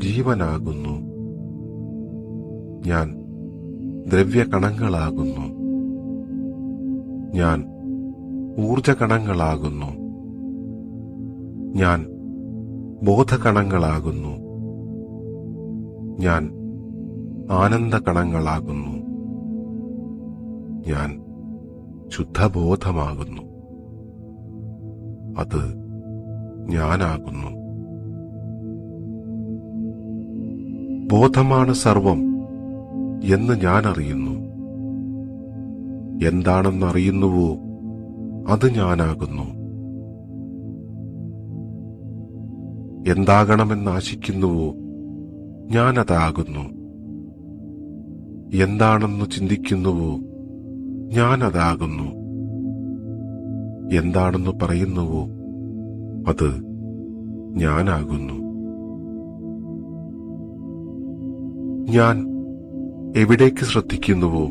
ജീവനാകുന്നു. ഞാൻ ദ്രവ്യകണങ്ങളാകുന്നു. ഞാൻ ഊർജകണങ്ങളാകുന്നു. ഞാൻ ബോധകണങ്ങളാകുന്നു. ഞാൻ ആനന്ദകണങ്ങളാകുന്നു. ഞാൻ ശുദ്ധബോധമാകുന്നു. അത് ഞാനാകുന്നു. ബോധമാണ് സർവം എന്ന് ഞാൻ അറിയുന്നു. എന്താണെന്നറിയുന്നുവോ അത് ഞാനാകുന്നു. എന്താകണമെന്നാശിക്കുന്നുവോ ഞാനതാകുന്നു. എന്താണെന്ന് ചിന്തിക്കുന്നുവോ ഞാനതാകുന്നു. എന്താണെന്ന് പറയുന്നുവോ അത് ഞാനാകുന്നു. ഞാൻ എവിടേക്ക് ശ്രദ്ധിക്കുന്നുവോ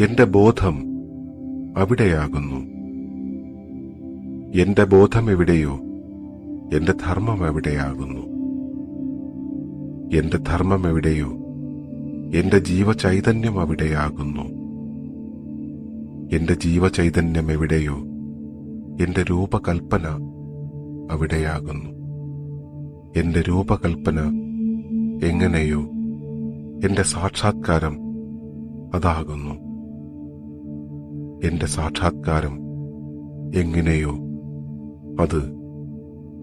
എന്റെ ബോധം അവിടെയാകുന്നു. എന്റെ ബോധം എവിടെയോ എന്റെ ധർമ്മം എവിടെയാകുന്നു. എന്റെ ധർമ്മം എവിടെയോ എന്റെ ജീവചൈതന്യം അവിടെയാകുന്നു. എന്റെ ജീവചൈതന്യം എവിടെയോ എന്റെ രൂപകൽപ്പന അവിടെയാകുന്നു. എന്റെ രൂപകൽപ്പന എങ്ങനെയോ എന്റെ സാക്ഷാത്കാരം അതാകുന്നു. എന്റെ സാക്ഷാത്കാരം എങ്ങനെയോ അത്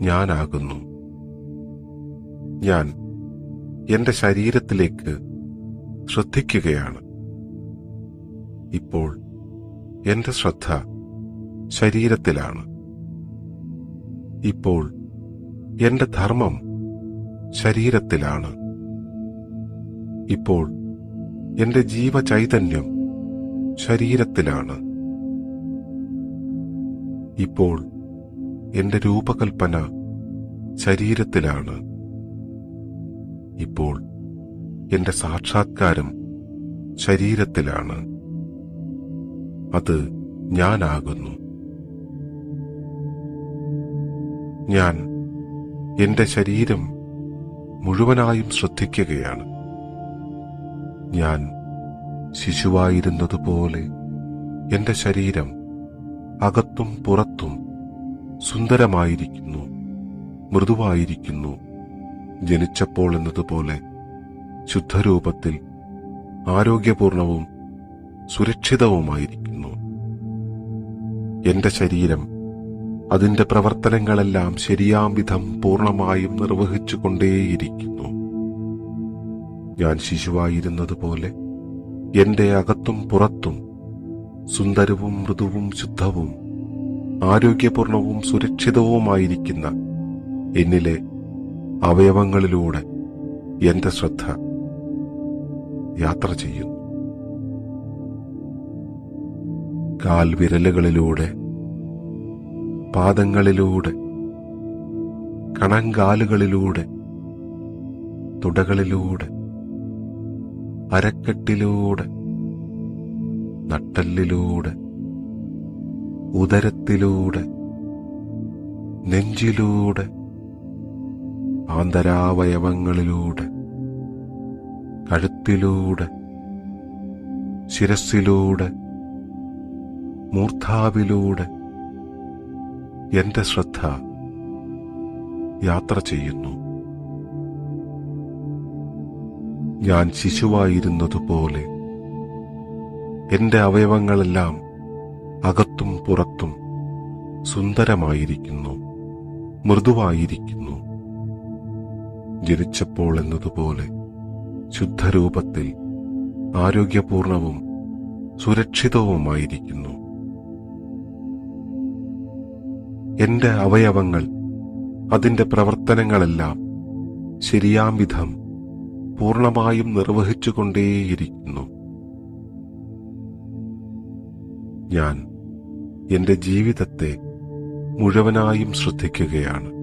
ഞാനാകുന്നു. ഞാൻ എന്റെ ശരീരത്തിലേക്ക് ശ്രദ്ധിക്കുകയാണ്. ഇപ്പോൾ എന്റെ ശ്രദ്ധ ശരീരത്തിലാണ്. ഇപ്പോൾ എന്റെ ധർമ്മം ശരീരത്തിലാണ്. ഇപ്പോൾ എന്റെ ജീവചൈതന്യം ശരീരത്തിലാണ്. ഇപ്പോൾ എന്റെ രൂപകൽപ്പന ശരീരത്തിലാണ്. ഇപ്പോൾ എന്റെ സാക്ഷാത്കാരം ശരീരത്തിലാണ്. അത് ഞാനാകുന്നു. ഞാൻ എന്റെ ശരീരം മുഴുവനായും ശ്രദ്ധിക്കുകയാണ്. ഞാൻ ശിശുവായിരുന്നതുപോലെ എന്റെ ശരീരം അകത്തും പുറത്തും സുന്ദരമായിരിക്കുന്നു, മൃദുവായിരിക്കുന്നു. ജനിച്ചപ്പോൾ എന്നതുപോലെ ശുദ്ധരൂപത്തിൽ ആരോഗ്യപൂർണവും സുരക്ഷിതവുമായിരിക്കുന്നു. എന്റെ ശരീരം അതിന്റെ പ്രവർത്തനങ്ങളെല്ലാം ശരിയാം വിധം പൂർണ്ണമായും നിർവഹിച്ചുകൊണ്ടേയിരിക്കുന്നു. ഞാൻ ശിശുവായിരുന്നതുപോലെ എന്റെ അകത്തും പുറത്തും സുന്ദരവും മൃദുവും ശുദ്ധവും ആരോഗ്യപൂർണവും സുരക്ഷിതവുമായിരിക്കുന്ന എന്നിലെ അവയവങ്ങളിലൂടെ എന്റെ ശ്രദ്ധ യാത്ര ചെയ്യുന്നു. കാൽവിരലുകളിലൂടെ, പാദങ്ങളിലൂടെ, കണങ്കാലുകളിലൂടെ, തുടകളിലൂടെ, അരക്കെട്ടിലൂടെ, നട്ടെല്ലിലൂടെ, ഉദരത്തിലൂടെ, നെഞ്ചിലൂടെ, ആന്തരാവയവങ്ങളിലൂടെ, കഴുത്തിലൂടെ, ശിരസ്സിലൂടെ, മൂർധാവിലൂടെ എന്റെ ശ്രദ്ധ യാത്ര ചെയ്യുന്നു. ഞാൻ ശിശുവായിരുന്നതുപോലെ എന്റെ അവയവങ്ങളെല്ലാം അകത്തും പുറത്തും സുന്ദരമായിരിക്കുന്നു, മൃദുവായിരിക്കുന്നു. ജനിച്ചപ്പോൾ എന്നതുപോലെ ശുദ്ധരൂപത്തിൽ ആരോഗ്യപൂർണവും സുരക്ഷിതവുമായിരിക്കുന്നു. എന്റെ അവയവങ്ങൾ അതിന്റെ പ്രവർത്തനങ്ങളെല്ലാം ശരിയാം വിധം പൂർണ്ണമായും നിർവഹിച്ചുകൊണ്ടേയിരിക്കുന്നു. ഞാൻ എന്റെ ജീവിതത്തെ മുഴുവനായും ശ്രദ്ധിക്കുകയാണ്.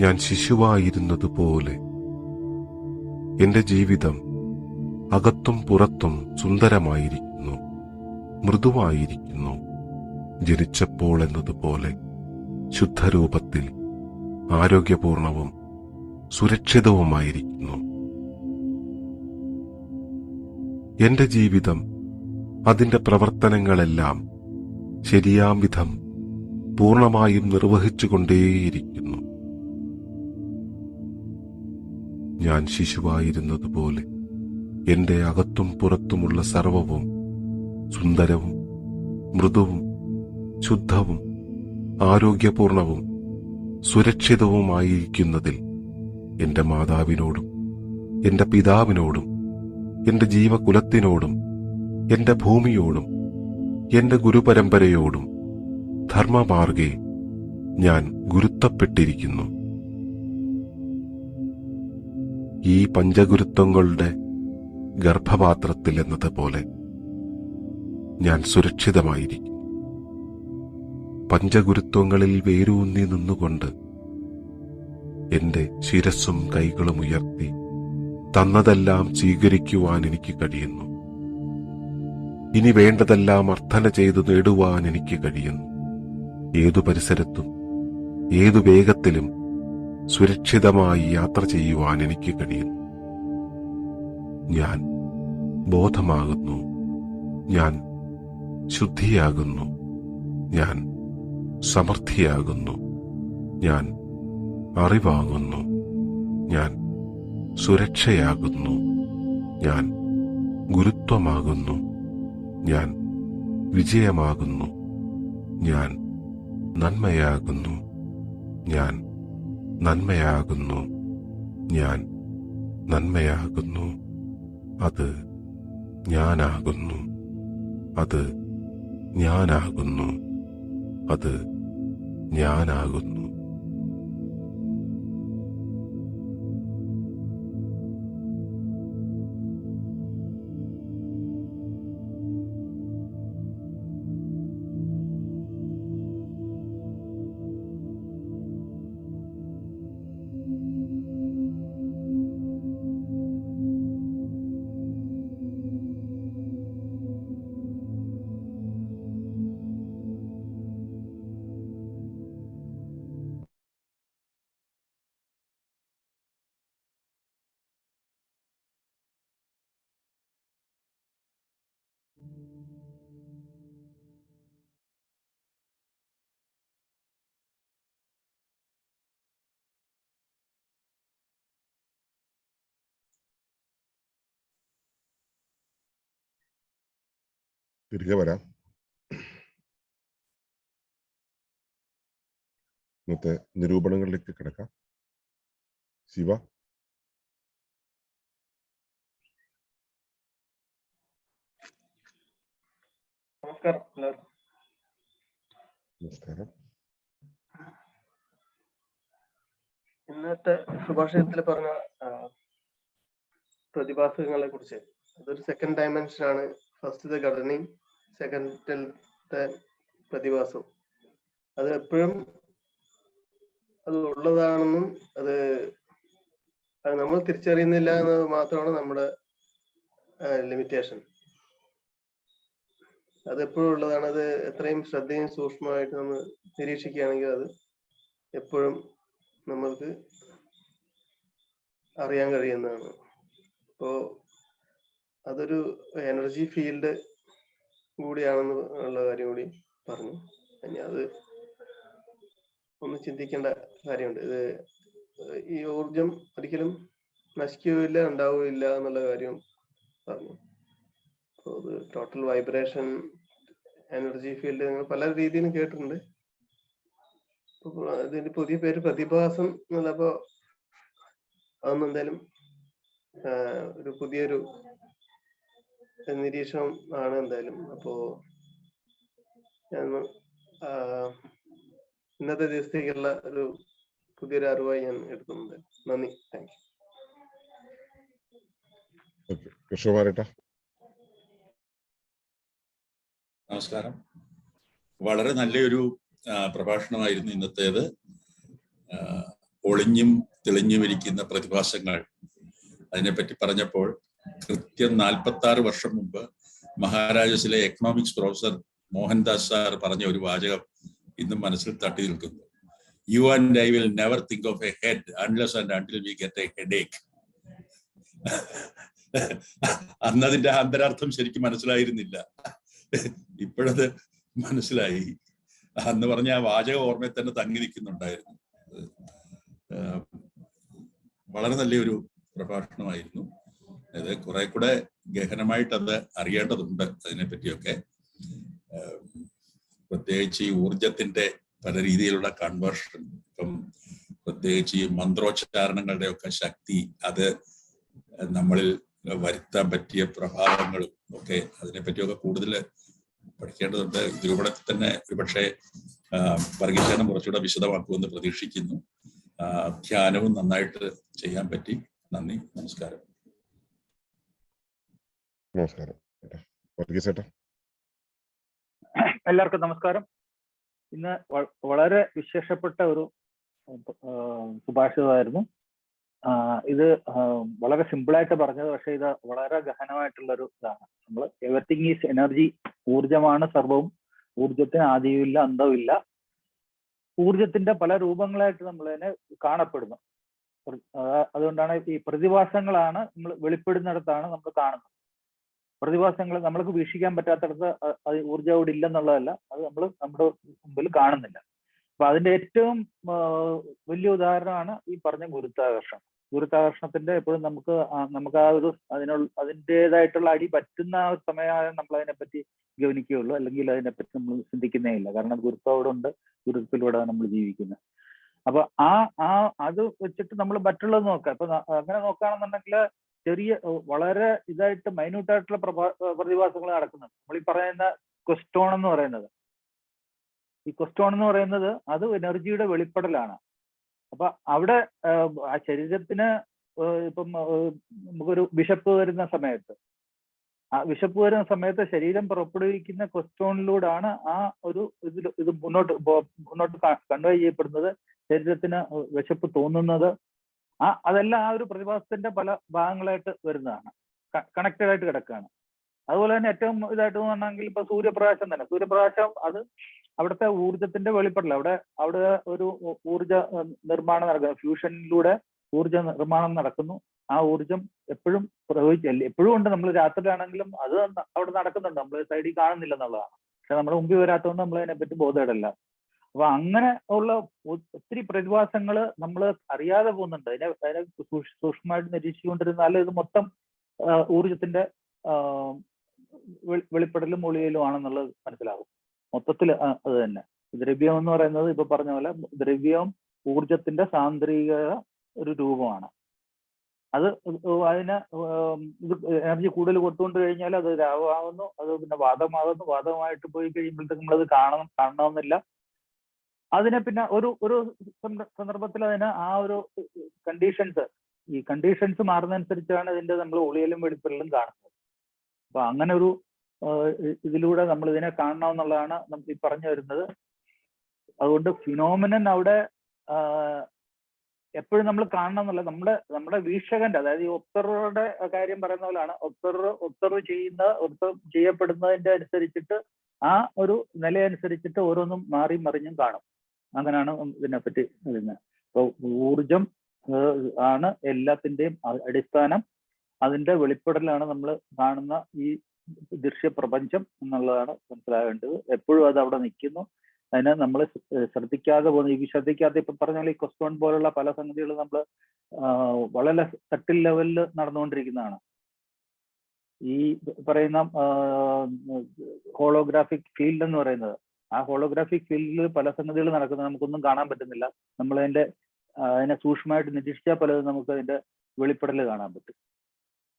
ഞാൻ ശിശുവായിരുന്നതുപോലെ എന്റെ ജീവിതം അകത്തും പുറത്തും സുന്ദരമായിരിക്കുന്നു, മൃദുവായിരിക്കുന്നു. ജനിച്ചപ്പോൾ എന്നതുപോലെ ശുദ്ധരൂപത്തിൽ ആരോഗ്യപൂർണവും സുരക്ഷിതവുമായിരിക്കുന്നു. എന്റെ ജീവിതം അതിന്റെ പ്രവർത്തനങ്ങളെല്ലാം ശരിയാം വിധം പൂർണ്ണമായും നിർവഹിച്ചുകൊണ്ടേയിരിക്കുന്നു. ഞാൻ ശിശുവായിരുന്നതുപോലെ എന്റെ അകത്തും പുറത്തുമുള്ള സർവവും സുന്ദരവും മൃദുവും ശുദ്ധവും ആരോഗ്യപൂർണവും സുരക്ഷിതവുമായിരിക്കുന്നതിൽ എന്റെ മാതാവിനോടും എന്റെ പിതാവിനോടും എന്റെ ജീവകുലത്തിനോടും എന്റെ ഭൂമിയോടും എന്റെ ഗുരുപരമ്പരയോടും ധർമ്മമാർഗേ ഞാൻ ഗുരുത്തപ്പെട്ടിരിക്കുന്നു. ഈ പഞ്ചഗുരുത്വങ്ങളുടെ ഗർഭപാത്രത്തിൽ എന്നതുപോലെ ഞാൻ സുരക്ഷിതമായിരിക്കും. പഞ്ചഗുരുത്വങ്ങളിൽ വേരൂന്നി നിന്നുകൊണ്ട് എന്റെ ശിരസ്സും കൈകളും ഉയർത്തി തന്നതെല്ലാം സ്വീകരിക്കുവാൻ എനിക്ക് കഴിയുന്നു. ഇനി വേണ്ടതെല്ലാം അർത്ഥന ചെയ്തു നേടുവാൻ എനിക്ക് കഴിയുന്നു. ഏതു പരിസരത്തും ഏതു വേഗത്തിലും സുരക്ഷിതമായി യാത്ര ചെയ്യുവാൻ എനിക്ക് കഴിയുന്നു. ഞാൻ ബോധമാകുന്നു, ഞാൻ ശുദ്ധിയാകുന്നു, ഞാൻ സമൃദ്ധിയാകുന്നു, ഞാൻ അറിവാകുന്നു, ഞാൻ സുരക്ഷയാകുന്നു, ഞാൻ ഗുരുത്വമാകുന്നു, ഞാൻ വിജയമാകുന്നു, ഞാൻ നന്മയാകുന്നു, ഞാൻ നന്മയാകുന്നു, ഞാൻ നന്മയാകുന്നു. അത് ഞാനാകുന്നു, അത് ഞാനാകുന്നു, അത് ഞാനാകുന്നു. തിരികെ വരാം. ഇന്നത്തെ നിരൂപണങ്ങളിലേക്ക് കിടക്കാം. ശിവ. നമസ്കാരം. ഇന്നത്തെ സുഭാഷിതത്തിൽ പറഞ്ഞ പ്രതിഭാസങ്ങളെ കുറിച്ച്, അതൊരു സെക്കൻഡ് ഡയമെൻഷൻ ആണ്. ഫസ്റ്റ് ഗർഡനിങ്, സെക്കൻഡിലത്തെ പ്രതിഭാസം. അത് എപ്പോഴും അത് ഉള്ളതാണെന്നും അത് നമ്മൾ തിരിച്ചറിയുന്നില്ല എന്നത് മാത്രമാണ് നമ്മുടെ ലിമിറ്റേഷൻ. അത് എപ്പോഴും ഉള്ളതാണ്. അത് എത്രയും ശ്രദ്ധയും സൂക്ഷ്മമായിട്ട് നമ്മൾ നിരീക്ഷിക്കുകയാണെങ്കിൽ അത് എപ്പോഴും നമ്മൾക്ക് അറിയാൻ കഴിയുന്നതാണ്. അപ്പോ അതൊരു എനർജി ഫീൽഡ് കൂടിയാണെന്ന് ഉള്ള കാര്യം കൂടി പറഞ്ഞു. ഇനി അത് ഒന്ന് ചിന്തിക്കേണ്ട കാര്യമുണ്ട്. ഇത് ഈ ഊർജം ഒരിക്കലും നശിക്കുകയില്ല, ഉണ്ടാവുകയില്ല എന്നുള്ള കാര്യം പറഞ്ഞു. അപ്പോൾ അത് ടോട്ടൽ വൈബ്രേഷൻ എനർജി ഫീൽഡ് നിങ്ങൾ പല രീതിയിലും കേട്ടിട്ടുണ്ട്. ഇതിന്റെ പുതിയ പേര് പ്രതിഭാസം എന്നുള്ളപ്പോ അതൊന്നും എന്തായാലും ഒരു പുതിയൊരു നിരീക്ഷണം ആണ് എന്തായാലും. അപ്പോ ഞാൻ ഇന്നത്തെ ദിവസത്തേക്കുള്ള ഒരു പുതിയൊരു അറിവായി ഞാൻ എടുക്കുന്നുണ്ട്. നന്ദി, താങ്ക് യു. കൃഷ്ണകുമാരേട്ടാ. നമസ്കാരം. വളരെ നല്ലൊരു പ്രഭാഷണമായിരുന്നു ഇന്നത്തേത്. ഒളിഞ്ഞും തെളിഞ്ഞും ഇരിക്കുന്ന പ്രതിഭാസങ്ങൾ, അതിനെപ്പറ്റി പറഞ്ഞപ്പോൾ കൃത്യം 46 വർഷം മുമ്പ് മഹാരാജാസിലെ എക്കണോമിക്സ് പ്രൊഫസർ മോഹൻദാസ് സാർ പറഞ്ഞ ഒരു വാചകം ഇന്നും മനസ്സിൽ തട്ടി നിൽക്കുന്നു. You and I will never think of a head unless and until we get a headache. അന്നതിന്റെ ആന്തരാർത്ഥം ശരിക്കും മനസ്സിലായിരുന്നില്ല, ഇപ്പോഴത് മനസ്സിലായി. അന്ന് പറഞ്ഞ ആ വാചക ഓർമ്മയിൽ തന്നെ തങ്ങി നിൽക്കുന്നുണ്ടായിരുന്നു. വളരെ നല്ലൊരു പ്രഭാഷണമായിരുന്നു. അത് കുറെ കൂടെ ഗഹനമായിട്ട് അത് അറിയേണ്ടതുണ്ട് അതിനെപ്പറ്റിയൊക്കെ. പ്രത്യേകിച്ച് ഈ ഊർജത്തിന്റെ പല രീതിയിലുള്ള കൺവേർഷൻ, ഇപ്പം പ്രത്യേകിച്ച് ഈ മന്ത്രോച്ചാരണങ്ങളുടെ ഒക്കെ ശക്തി, അത് നമ്മളിൽ വരുത്താൻ പറ്റിയ പ്രഭാവങ്ങളും ഒക്കെ അതിനെപ്പറ്റിയൊക്കെ കൂടുതൽ പഠിക്കേണ്ടതുണ്ട്. ഇതിലൂടെ തന്നെ ഒരുപക്ഷെ വർഗീകരണം കുറച്ചുകൂടെ വിശദമാക്കുമെന്ന് പ്രതീക്ഷിക്കുന്നു. ധ്യാനവും നന്നായിട്ട് ചെയ്യാൻ പറ്റി. നന്ദി, നമസ്കാരം. നമസ്കാരം. എല്ലാവർക്കും നമസ്കാരം. ഇന്ന് വളരെ വിശേഷപ്പെട്ട ഒരു സുഭാഷിതമായിരുന്നു. ഇത് വളരെ സിമ്പിളായിട്ട് പറഞ്ഞത്, പക്ഷെ ഇത് വളരെ ഗഹനമായിട്ടുള്ള ഒരു ഇതാണ്. നമ്മൾ എവറിത്തിങ് ഈസ് എനർജി, ഊർജമാണ് സർവവും, ഊർജത്തിന് ആദിയുമില്ല അന്തവുമില്ല. ഊർജത്തിന്റെ പല രൂപങ്ങളായിട്ട് നമ്മൾ തന്നെ കാണപ്പെടുന്നു. അതുകൊണ്ടാണ് ഈ പ്രതിഭാസങ്ങളാണ് നമ്മൾ വെളിപ്പെടുന്നിടത്താണ് നമ്മൾ കാണുന്നത്. പ്രതിഭാസങ്ങൾ നമ്മൾക്ക് വീക്ഷിക്കാൻ പറ്റാത്തടത്ത് അത് ഊർജ്ജം അവിടെ ഇല്ലെന്നുള്ളതല്ല, അത് നമ്മൾ നമ്മുടെ മുമ്പിൽ കാണുന്നില്ല. അപ്പൊ അതിന്റെ ഏറ്റവും വലിയ ഉദാഹരണമാണ് ഈ പറഞ്ഞ ഗുരുത്വാകർഷണം. ഗുരുത്വാകർഷണത്തിന്റെ എപ്പോഴും നമുക്ക് ആ ഒരു അതിൻ്റെതായിട്ടുള്ള അടി പറ്റുന്ന ആ ഒരു സമയമാണ് നമ്മൾ അതിനെപ്പറ്റി ഗവനിക്കുകയുള്ളൂ, അല്ലെങ്കിൽ അതിനെപ്പറ്റി നമ്മൾ ചിന്തിക്കുന്നേ ഇല്ല. കാരണം ഗുരുത്വം അവിടെ ഉണ്ട്, ഗുരുത്വത്തിലൂടെ നമ്മൾ ജീവിക്കുന്നത്. അപ്പൊ അത് വെച്ചിട്ട് നമ്മൾ മറ്റുള്ളത് നോക്കാം. ഇപ്പൊ അങ്ങനെ നോക്കുകയാണെന്നുണ്ടെങ്കിൽ ചെറിയ വളരെ ഇതായിട്ട് മൈന്യൂട്ടായിട്ടുള്ള പ്രതിഭാസങ്ങൾ നടക്കുന്നുണ്ട്. നമ്മൾ ഈ പറയുന്ന ക്വസ്റ്റോൺ എന്ന് പറയുന്നത്, ഈ ക്വസ്റ്റോൺ എന്ന് പറയുന്നത് അത് എനർജിയുടെ വെളിപ്പെടലാണ്. അപ്പൊ അവിടെ ആ ശരീരത്തിന് ഇപ്പം നമുക്കൊരു വിശപ്പ് വരുന്ന സമയത്ത്, ആ വിശപ്പ് വരുന്ന സമയത്ത് ശരീരം പുറപ്പെടുവിക്കുന്ന ക്വസ്റ്റോണിലൂടെയാണ് ആ ഒരു ഇത് മുന്നോട്ട് കൺവേ ചെയ്യപ്പെടുന്നത്, ശരീരത്തിന് വിശപ്പ് തോന്നുന്നത്. അതെല്ലാം ആ ഒരു പ്രതിഭാസത്തിന്റെ പല ഭാഗങ്ങളായിട്ട് വരുന്നതാണ്, കണക്റ്റഡ് ആയിട്ട് കിടക്കുകയാണ്. അതുപോലെ തന്നെ ഏറ്റവും ഇതായിട്ട് പറഞ്ഞെങ്കിൽ ഇപ്പൊ സൂര്യപ്രകാശം തന്നെ, സൂര്യപ്രകാശം അത് അവിടുത്തെ ഊർജത്തിന്റെ വെളിപ്പെടൽ, അവിടെ ഒരു ഊർജ നിർമ്മാണം നടക്കുന്നു, ഫ്യൂഷനിലൂടെ ഊർജ നിർമ്മാണം നടക്കുന്നു. ആ ഊർജം എപ്പോഴും എപ്പോഴും ഉണ്ട്. നമ്മൾ രാത്രിയിലാണെങ്കിലും അത് അവിടെ നടക്കുന്നുണ്ട്, നമ്മൾ സൈഡിൽ കാണുന്നില്ല എന്നുള്ളതാണ്. പക്ഷെ നമ്മുടെ മുമ്പിൽ വരാത്തതുകൊണ്ട് നമ്മൾ അതിനെപ്പറ്റി ബോധമിടല്ല. അപ്പൊ അങ്ങനെ ഉള്ള ഒത്തിരി പ്രതിഭാസങ്ങൾ നമ്മൾ അറിയാതെ പോകുന്നുണ്ട്. അതിനെ സൂക്ഷ്മമായിട്ട് നിരീക്ഷിച്ചുകൊണ്ടിരുന്നാൽ ഇത് മൊത്തം ഊർജത്തിന്റെ വെളിപ്പെടലും ഒളിയലും ആണെന്നുള്ളത് മനസ്സിലാകും. മൊത്തത്തിൽ അത് തന്നെ. ദ്രവ്യം എന്ന് പറയുന്നത് ഇപ്പൊ പറഞ്ഞ പോലെ ദ്രവ്യവും ഊർജത്തിന്റെ സാന്ദ്രിക ഒരു രൂപമാണ്. അത് അതിന് ഇത് എനർജി കൂടുതൽ കൊടുത്തുകൊണ്ട് കഴിഞ്ഞാൽ അത് രാവമാകുന്നു, അത് പിന്നെ വാദമാകുന്നു. വാദമായിട്ട് പോയി കഴിയുമ്പോഴത്തേക്കും നമ്മളത് കാണണമെന്നില്ല. അതിനെ പിന്നെ ഒരു സന്ദർഭത്തിൽ അതിന് ആ ഒരു ഈ കണ്ടീഷൻസ് മാറുന്നതനുസരിച്ചാണ് ഇതിന്റെ നമ്മൾ ഒളിയലും വെളിപ്പെടലും കാണുന്നത്. അപ്പൊ അങ്ങനെ ഒരു ഇതിലൂടെ നമ്മൾ ഇതിനെ കാണണമെന്നുള്ളതാണ് നമുക്ക് ഈ പറഞ്ഞു വരുന്നത്. അതുകൊണ്ട് ഫിനോമിനൻ അവിടെ എപ്പോഴും നമ്മൾ കാണണം എന്നുള്ള നമ്മുടെ വീക്ഷകന്റെ, അതായത് ഈ ഒബ്സർവറുടെ കാര്യം പറയുന്ന പോലെയാണ്. ഒബ്സർവ് ചെയ്യപ്പെടുന്നതിന്റെ അനുസരിച്ചിട്ട് ആ ഒരു നിലയനുസരിച്ചിട്ട് ഓരോന്നും മാറി മറിഞ്ഞും കാണും. അങ്ങനെയാണ് ഇതിനെപ്പറ്റി വരുന്നത്. അപ്പൊ ഊർജം ആണ് എല്ലാത്തിന്റെയും അടിസ്ഥാനം. അതിന്റെ വെളിപ്പെടലാണ് നമ്മൾ കാണുന്ന ഈ ദൃശ്യപ്രപഞ്ചം എന്നുള്ളതാണ് മനസ്സിലാകേണ്ടത്. എപ്പോഴും അത് അവിടെ നിൽക്കുന്നു. അതിനെ നമ്മൾ ശ്രദ്ധിക്കാതെ പോകുന്നു. ഈ ശ്രദ്ധിക്കാതെ ഇപ്പൊ പറഞ്ഞാൽ ഈ ക്വസ്റ്റോൺ പോലുള്ള പല സംഗതികളും നമ്മൾ വളരെ സട്ടിൽ ലെവലിൽ നടന്നുകൊണ്ടിരിക്കുന്നതാണ്. ഈ പറയുന്ന ഹോളോഗ്രാഫിക് ഫീൽഡ് എന്ന് പറയുന്നത്, ആ ഹോളോഗ്രാഫിക് ഫീൽഡിൽ പല സംഗതികൾ നടക്കുന്നത് നമുക്കൊന്നും കാണാൻ പറ്റുന്നില്ല. നമ്മൾ അതിനെ സൂക്ഷ്മമായിട്ട് നിരീക്ഷിച്ചാൽ പലതും നമുക്ക് അതിന്റെ വെളിപ്പെടൽ കാണാൻ പറ്റും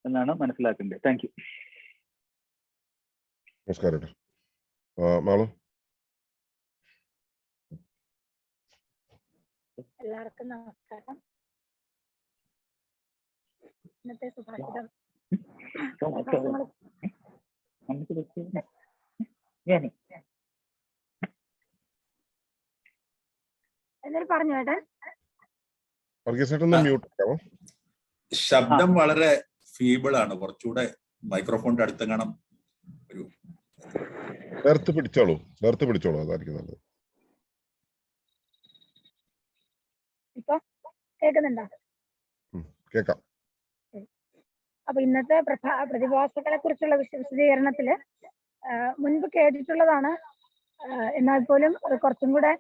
എന്നാണ് മനസ്സിലാക്കേണ്ടത്. Thank you. നമസ്കാരം. മാളു. എല്ലാവർക്കും നമസ്കാരം. ഇന്നത്തെ സുഭാഷിതം എന്നൊരു പറഞ്ഞു കേട്ടെ. ശബ്ദം വളരെ ഫീബിൾ ആണ്. കുറച്ചുകൂടെ മൈക്രോഫോണിന്റെ അടുത്ത് കാണാം. ഒരു നേരത്തെ പിടിച്ചോളൂ, അതായിരിക്കും നല്ലത്. ഇപ്പൊ കേൾക്കുന്നുണ്ടോ? കേക്കാം. അപ്പൊ ഇന്നത്തെ പ്രതിഭാസങ്ങളെ കുറിച്ചുള്ള വിശദീകരണത്തില് മുൻപ് കേട്ടിട്ടുള്ളതാണ്. എന്നാൽ പോലും കുറച്ചും കൂടെ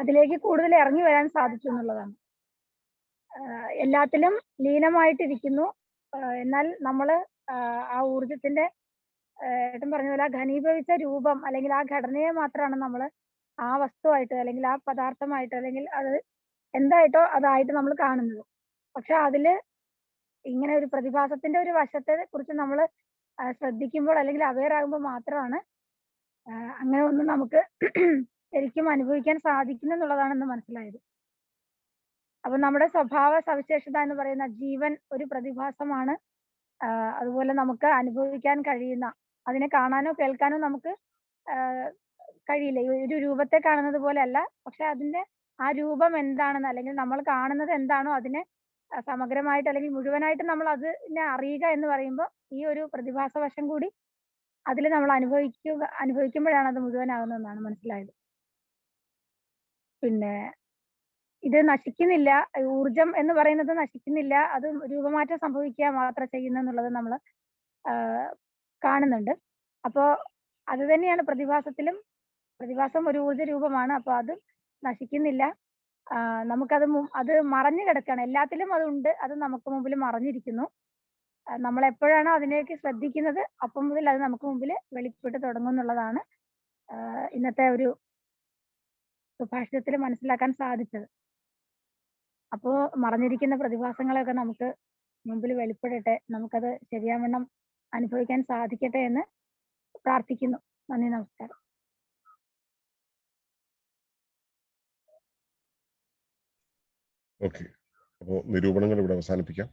അതിലേക്ക് കൂടുതൽ ഇറങ്ങി വരാൻ സാധിച്ചു എന്നുള്ളതാണ്. എല്ലാത്തിലും ലീനമായിട്ടിരിക്കുന്നു. എന്നാൽ നമ്മൾ ആ ഊർജത്തിന്റെ ഏട്ടൻ പറഞ്ഞ പോലെ ആ ഘനീഭവിച്ച രൂപം അല്ലെങ്കിൽ ആ ഘടനയെ മാത്രമാണ് നമ്മൾ ആ വസ്തുവായിട്ട് അല്ലെങ്കിൽ ആ പദാർത്ഥമായിട്ട് അല്ലെങ്കിൽ അത് എന്തായിട്ടോ അതായിട്ട് നമ്മൾ കാണുന്നത്. പക്ഷെ അതില് ഇങ്ങനെ ഒരു പ്രതിഭാസത്തിന്റെ ഒരു വശത്തെ കുറിച്ച് നമ്മൾ ശ്രദ്ധിക്കുമ്പോൾ അല്ലെങ്കിൽ അവെയർ ആകുമ്പോൾ മാത്രമാണ് അങ്ങനെ ഒന്നും നമുക്ക് ശരിക്കും അനുഭവിക്കാൻ സാധിക്കുന്നു എന്നുള്ളതാണെന്ന് മനസ്സിലായത്. അപ്പൊ നമ്മുടെ സ്വഭാവ സവിശേഷത എന്ന് പറയുന്ന ജീവൻ ഒരു പ്രതിഭാസമാണ്. അതുപോലെ നമുക്ക് അനുഭവിക്കാൻ കഴിയുന്ന, അതിനെ കാണാനോ കേൾക്കാനോ നമുക്ക് കഴിയില്ല. ഒരു രൂപത്തെ കാണുന്നത് പോലെ അല്ല, പക്ഷെ അതിന്റെ ആ രൂപം എന്താണെന്ന് അല്ലെങ്കിൽ നമ്മൾ കാണുന്നത് എന്താണോ അതിനെ സമഗ്രമായിട്ട് അല്ലെങ്കിൽ മുഴുവനായിട്ട് നമ്മൾ അതിനെ അറിയുക എന്ന് പറയുമ്പോൾ ഈ ഒരു പ്രതിഭാസ വശം കൂടി അതിൽ നമ്മൾ അനുഭവിക്കുമ്പോഴാണ് അത് മുഴുവനാകുന്നതെന്നാണ് മനസ്സിലായത്. പിന്നെ ഇത് നശിക്കുന്നില്ല, ഊർജം എന്ന് പറയുന്നത് നശിക്കുന്നില്ല, അത് രൂപമാറ്റം സംഭവിക്കുക മാത്രം ചെയ്യുന്നു എന്നുള്ളത് നമ്മൾ കാണുന്നുണ്ട്. അപ്പോൾ അത് തന്നെയാണ് പ്രതിഭാസത്തിലും. പ്രതിഭാസം ഒരു ഊർജ രൂപമാണ്. അപ്പോൾ അത് നശിക്കുന്നില്ല. നമുക്കത് അത് മറഞ്ഞു കിടക്കുകയാണ്. എല്ലാത്തിലും അതുണ്ട്, അത് നമുക്ക് മുമ്പിൽ മറഞ്ഞിരിക്കുന്നു. നമ്മൾ എപ്പോഴാണോ അതിലേക്ക് ശ്രദ്ധിക്കുന്നത് അപ്പം മുതൽ അത് നമുക്ക് മുമ്പിൽ വെളിപ്പെട്ട് തുടങ്ങും എന്നുള്ളതാണ് ഇന്നത്തെ ഒരു സുഭാഷിതത്തിൽ മനസ്സിലാക്കാൻ സാധിച്ചത്. അപ്പോൾ മറഞ്ഞിരിക്കുന്ന പ്രതിഭാസങ്ങളെയൊക്കെ നമുക്ക് മുമ്പിൽ വെളിപ്പെടട്ടെ, നമുക്കത് ശരിയാവണ്ണം അനുഭവിക്കാൻ സാധിക്കട്ടെ എന്ന് പ്രാർത്ഥിക്കുന്നു. നന്ദി, നമസ്കാരം. ഓക്കെ, അപ്പോൾ നിരൂപണങ്ങൾ ഇവിടെ അവസാനിപ്പിക്കാം.